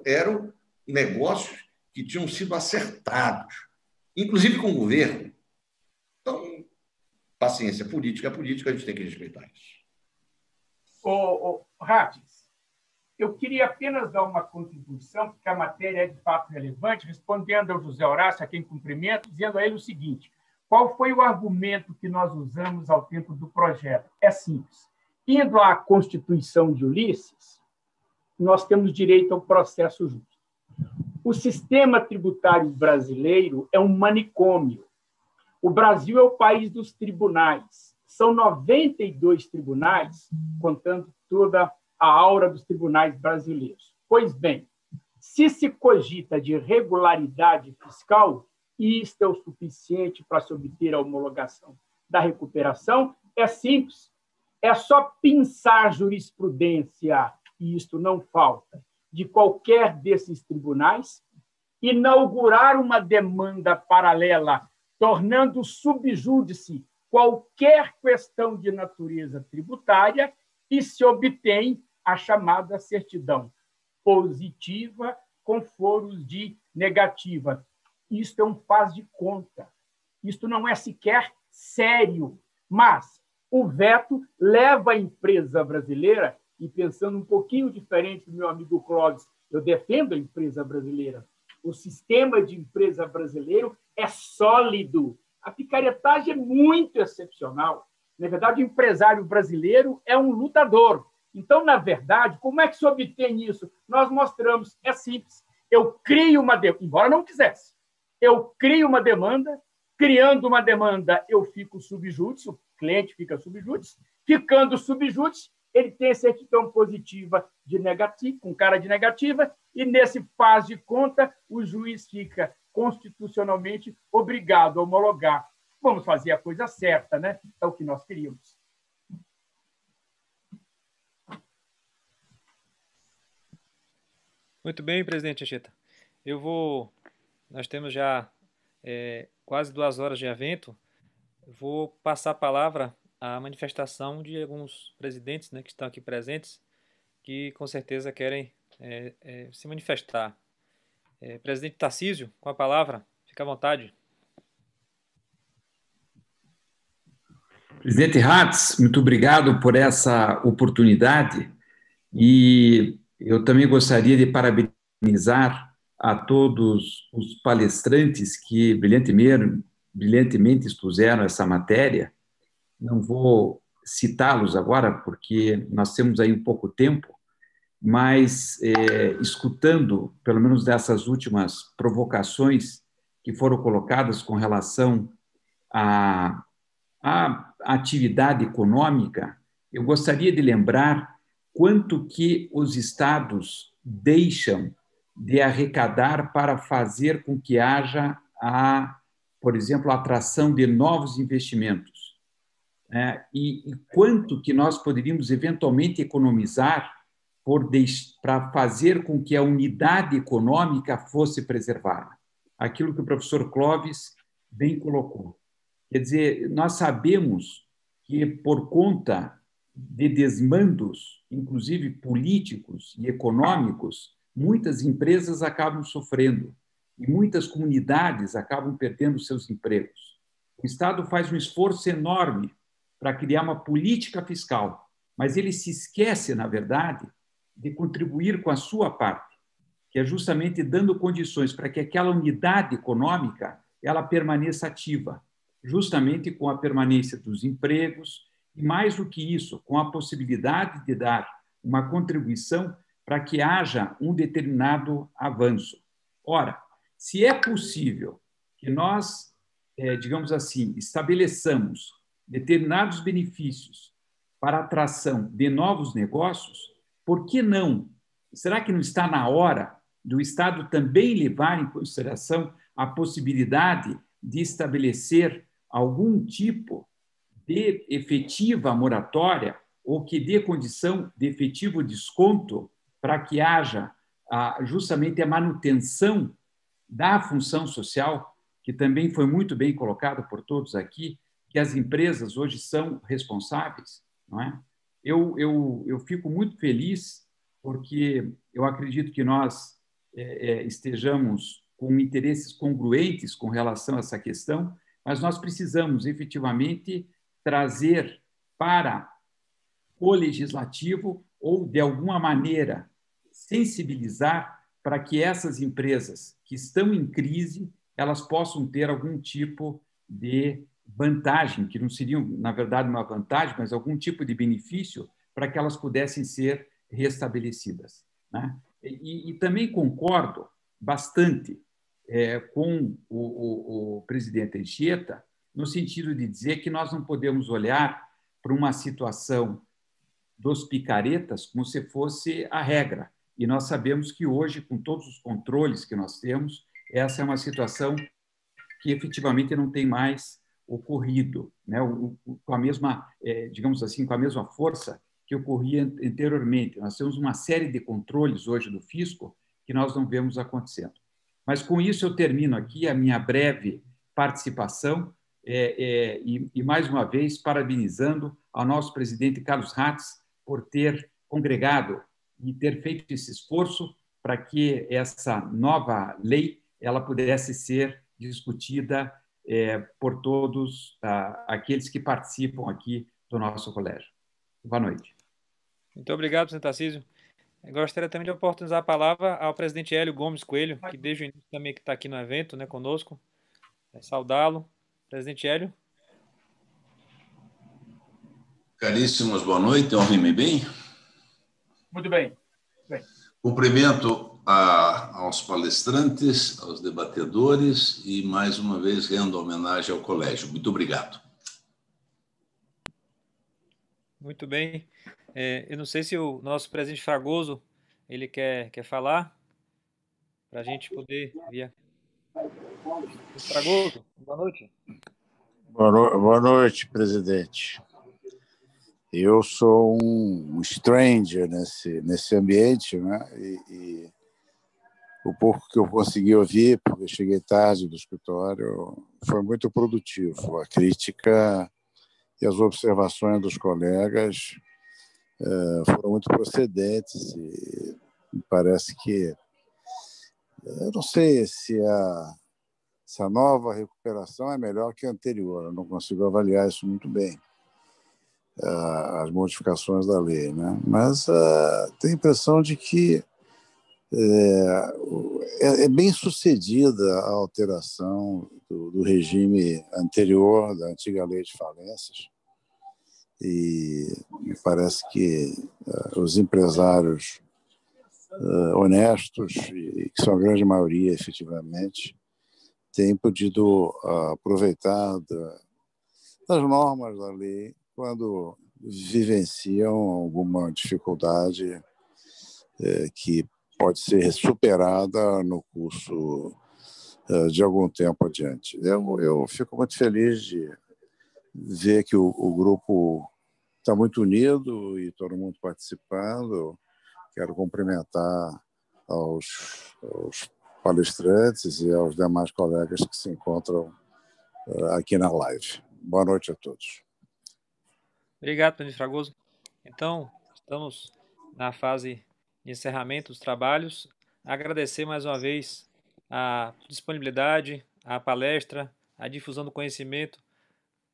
eram negócios que tinham sido acertados, inclusive com o governo. Então, paciência, política, a gente tem que respeitar isso. Rates, eu queria apenas dar uma contribuição, porque a matéria é de fato relevante, respondendo ao José Horácio, a quem cumprimento, dizendo a ele o seguinte: qual foi o argumento que nós usamos ao tempo do projeto? É simples. Indo à Constituição de Ulisses, nós temos direito ao processo justo. O sistema tributário brasileiro é um manicômio. O Brasil é o país dos tribunais. São 92 tribunais, contando toda a aura dos tribunais brasileiros. Pois bem, se se cogita de regularidade fiscal, e isto é o suficiente para se obter a homologação da recuperação, é simples. É só pensar jurisprudência, e isto não falta, de qualquer desses tribunais, inaugurar uma demanda paralela, tornando subjúdice qualquer questão de natureza tributária, e se obtém a chamada certidão positiva com foros de negativa. Isto é um faz de conta. Isto não é sequer sério, mas o veto leva a empresa brasileira, e pensando um pouquinho diferente do meu amigo Clóvis, eu defendo a empresa brasileira. O sistema de empresa brasileiro é sólido. A picaretagem é muito excepcional. Na verdade, o empresário brasileiro é um lutador. Então, na verdade, como é que se obtém isso? Nós mostramos, é simples. Eu crio uma demanda, embora não quisesse, eu crio uma demanda, criando uma demanda, eu fico subjúdice, o cliente fica subjúdice, ficando subjúdice, ele tem certidão positiva de negativo, com cara de negativa, e nesse faz de conta, o juiz fica constitucionalmente obrigado a homologar. Vamos fazer a coisa certa, né? É o que nós queríamos. Muito bem, presidente Anchieta. Nós temos já quase 2 horas de evento. Eu vou passar a palavra à manifestação de alguns presidentes, né, que estão aqui presentes, que com certeza querem se manifestar. Presidente Tarcísio, com a palavra, fica à vontade. Presidente Hatz, muito obrigado por essa oportunidade, e eu também gostaria de parabenizar a todos os palestrantes que brilhantemente expuseram essa matéria. Não vou citá-los agora, porque nós temos aí um pouco tempo, mas escutando, pelo menos dessas últimas provocações que foram colocadas com relação à atividade econômica, eu gostaria de lembrar quanto que os estados deixam de arrecadar para fazer com que haja, por exemplo, a atração de novos investimentos. E quanto que nós poderíamos eventualmente economizar para fazer com que a unidade econômica fosse preservada. Aquilo que o professor Clóvis bem colocou. Quer dizer, nós sabemos que, por conta de desmandos, inclusive políticos e econômicos, muitas empresas acabam sofrendo e muitas comunidades acabam perdendo seus empregos. O Estado faz um esforço enorme para criar uma política fiscal, mas ele se esquece, na verdade, de contribuir com a sua parte, que é justamente dando condições para que aquela unidade econômica ela permaneça ativa, justamente com a permanência dos empregos e, mais do que isso, com a possibilidade de dar uma contribuição para que haja um determinado avanço. Ora, se é possível que nós, digamos assim, estabeleçamos determinados benefícios para a atração de novos negócios, por que não? Será que não está na hora do Estado também levar em consideração a possibilidade de estabelecer algum tipo de efetiva moratória ou que dê condição de efetivo desconto para que haja justamente a manutenção da função social, que também foi muito bem colocado por todos aqui, que as empresas hoje são responsáveis. não é? Eu fico muito feliz porque eu acredito que nós estejamos com interesses congruentes com relação a essa questão, mas nós precisamos efetivamente trazer para o legislativo ou, de alguma maneira, sensibilizar para que essas empresas que estão em crise elas possam ter algum tipo de vantagem, que não seria, na verdade, uma vantagem, mas algum tipo de benefício para que elas pudessem ser restabelecidas, né? E também concordo bastante com o presidente Anchieta, no sentido de dizer que nós não podemos olhar para uma situação dos picaretas como se fosse a regra. E nós sabemos que hoje, com todos os controles que nós temos, essa é uma situação que efetivamente não tem mais ocorrido, né? Com a mesma, digamos assim, com a mesma força que ocorria anteriormente. Nós temos uma série de controles hoje do fisco que nós não vemos acontecendo. Mas com isso eu termino aqui a minha breve participação e mais uma vez parabenizando ao nosso presidente Carlos Ratz por ter congregado e ter feito esse esforço para que essa nova lei ela pudesse ser discutida por todos aqueles que participam aqui do nosso colégio. Boa noite. Muito obrigado, presidente Tarcísio. Eu gostaria também de oportunizar a palavra ao presidente Hélio Gomes Coelho, que desde o início também está aqui no evento, né, conosco. Saudá-lo. Presidente Hélio. Caríssimos, boa noite. Ouvem-me bem? Muito bem. Cumprimento aos palestrantes, aos debatedores e, mais uma vez, rendo homenagem ao colégio. Muito obrigado. Muito bem. Eu não sei se o nosso presidente Fragoso ele quer falar para a gente poder vir. Fragoso, boa noite. Boa noite, presidente. Eu sou um stranger nesse ambiente, né? E o pouco que eu consegui ouvir, porque eu cheguei tarde do escritório, foi muito produtivo. A crítica e as observações dos colegas foram muito procedentes e me parece que eu não sei se a nova recuperação é melhor que a anterior. Eu não consigo avaliar isso muito bem, as modificações da lei, né? Mas tenho a impressão de que é bem sucedida a alteração do regime anterior, da antiga lei de falências, e me parece que os empresários honestos, e que são a grande maioria efetivamente, têm podido aproveitar das normas da lei quando vivenciam alguma dificuldade que pode ser superada no curso de algum tempo adiante. Eu fico muito feliz de ver que o grupo está muito unido e todo mundo participando. Quero cumprimentar aos palestrantes e aos demais colegas que se encontram aqui na live. Boa noite a todos. Obrigado, presidente Fragoso. Então, estamos na fase de encerramento dos trabalhos. Agradecer mais uma vez a disponibilidade, a palestra, a difusão do conhecimento.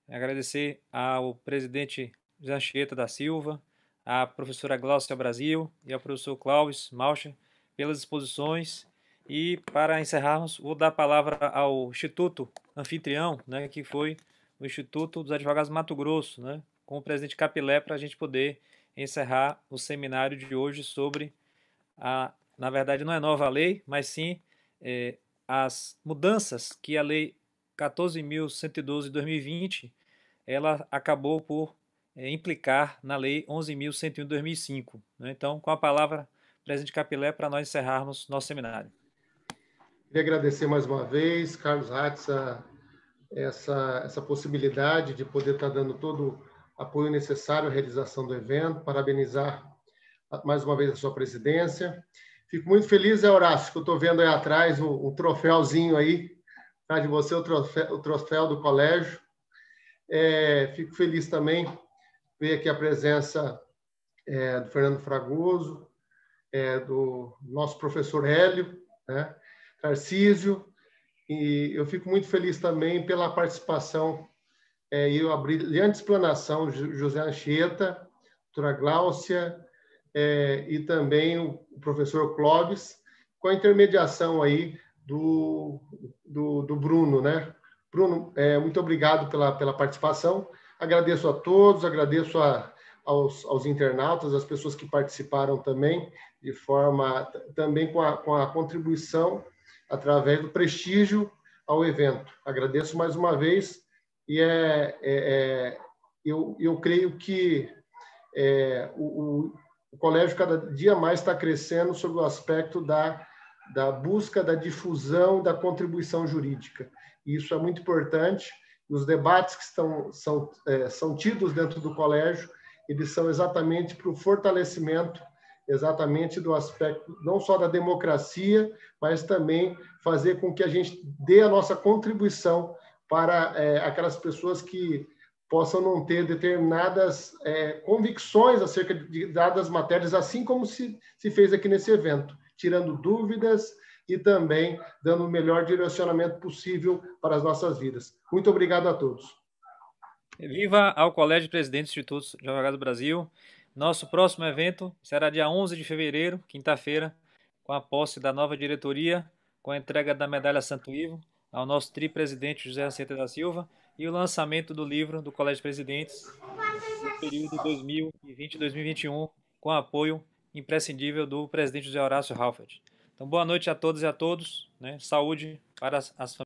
Agradecer ao presidente José Anchieta da Silva, à professora Glaucia Brasil e ao professor Cláudio Malcher pelas exposições. E, para encerrarmos, vou dar a palavra ao Instituto Anfitrião, né, que foi o Instituto dos Advogados do Mato Grosso, né, com o presidente Capilé, para a gente poder encerrar o seminário de hoje sobre na verdade, não é nova lei, mas sim as mudanças que a Lei 14.112 de 2020 ela acabou por implicar na Lei 11.101 de 2005. Né? Então, com a palavra, presidente Capilé, para nós encerrarmos nosso seminário. Queria agradecer mais uma vez, Carlos Ratz, essa possibilidade de poder estar dando todo o apoio necessário à realização do evento, parabenizar mais uma vez a sua presidência. Fico muito feliz, Horácio, que eu estou vendo aí atrás um troféuzinho aí, atrás de você, o troféu do colégio. Fico feliz também ver aqui a presença do Fernando Fragoso, do nosso professor Hélio, né, Tarcísio, e eu fico muito feliz também pela participação e a brilhante explanação de José Anchieta, doutora Gláucia, e também o professor Clóvis, com a intermediação aí do Bruno, né? Bruno, muito obrigado pela participação. Agradeço a todos, agradeço aos internautas, às pessoas que participaram também, de forma também com a contribuição através do prestígio ao evento. Agradeço mais uma vez e eu creio que o colégio cada dia mais está crescendo sobre o aspecto da busca da difusão da contribuição jurídica. E isso é muito importante. Os debates que são tidos dentro do colégio, eles são exatamente para o fortalecimento exatamente do aspecto não só da democracia, mas também fazer com que a gente dê a nossa contribuição para aquelas pessoas que possam não ter determinadas convicções acerca de dadas matérias, assim como se fez aqui nesse evento, tirando dúvidas e também dando o melhor direcionamento possível para as nossas vidas. Muito obrigado a todos. Viva ao Colégio de Presidentes do Instituto de Advogados do Brasil. Nosso próximo evento será dia 11 de fevereiro, quinta-feira, com a posse da nova diretoria, com a entrega da medalha Santo Ivo ao nosso tri-presidente José Anchieta da Silva e o lançamento do livro do Colégio de Presidentes no período 2020-2021, com apoio imprescindível do presidente José Horácio Halford. Então, boa noite a todas e a todos, né? Saúde para as famílias.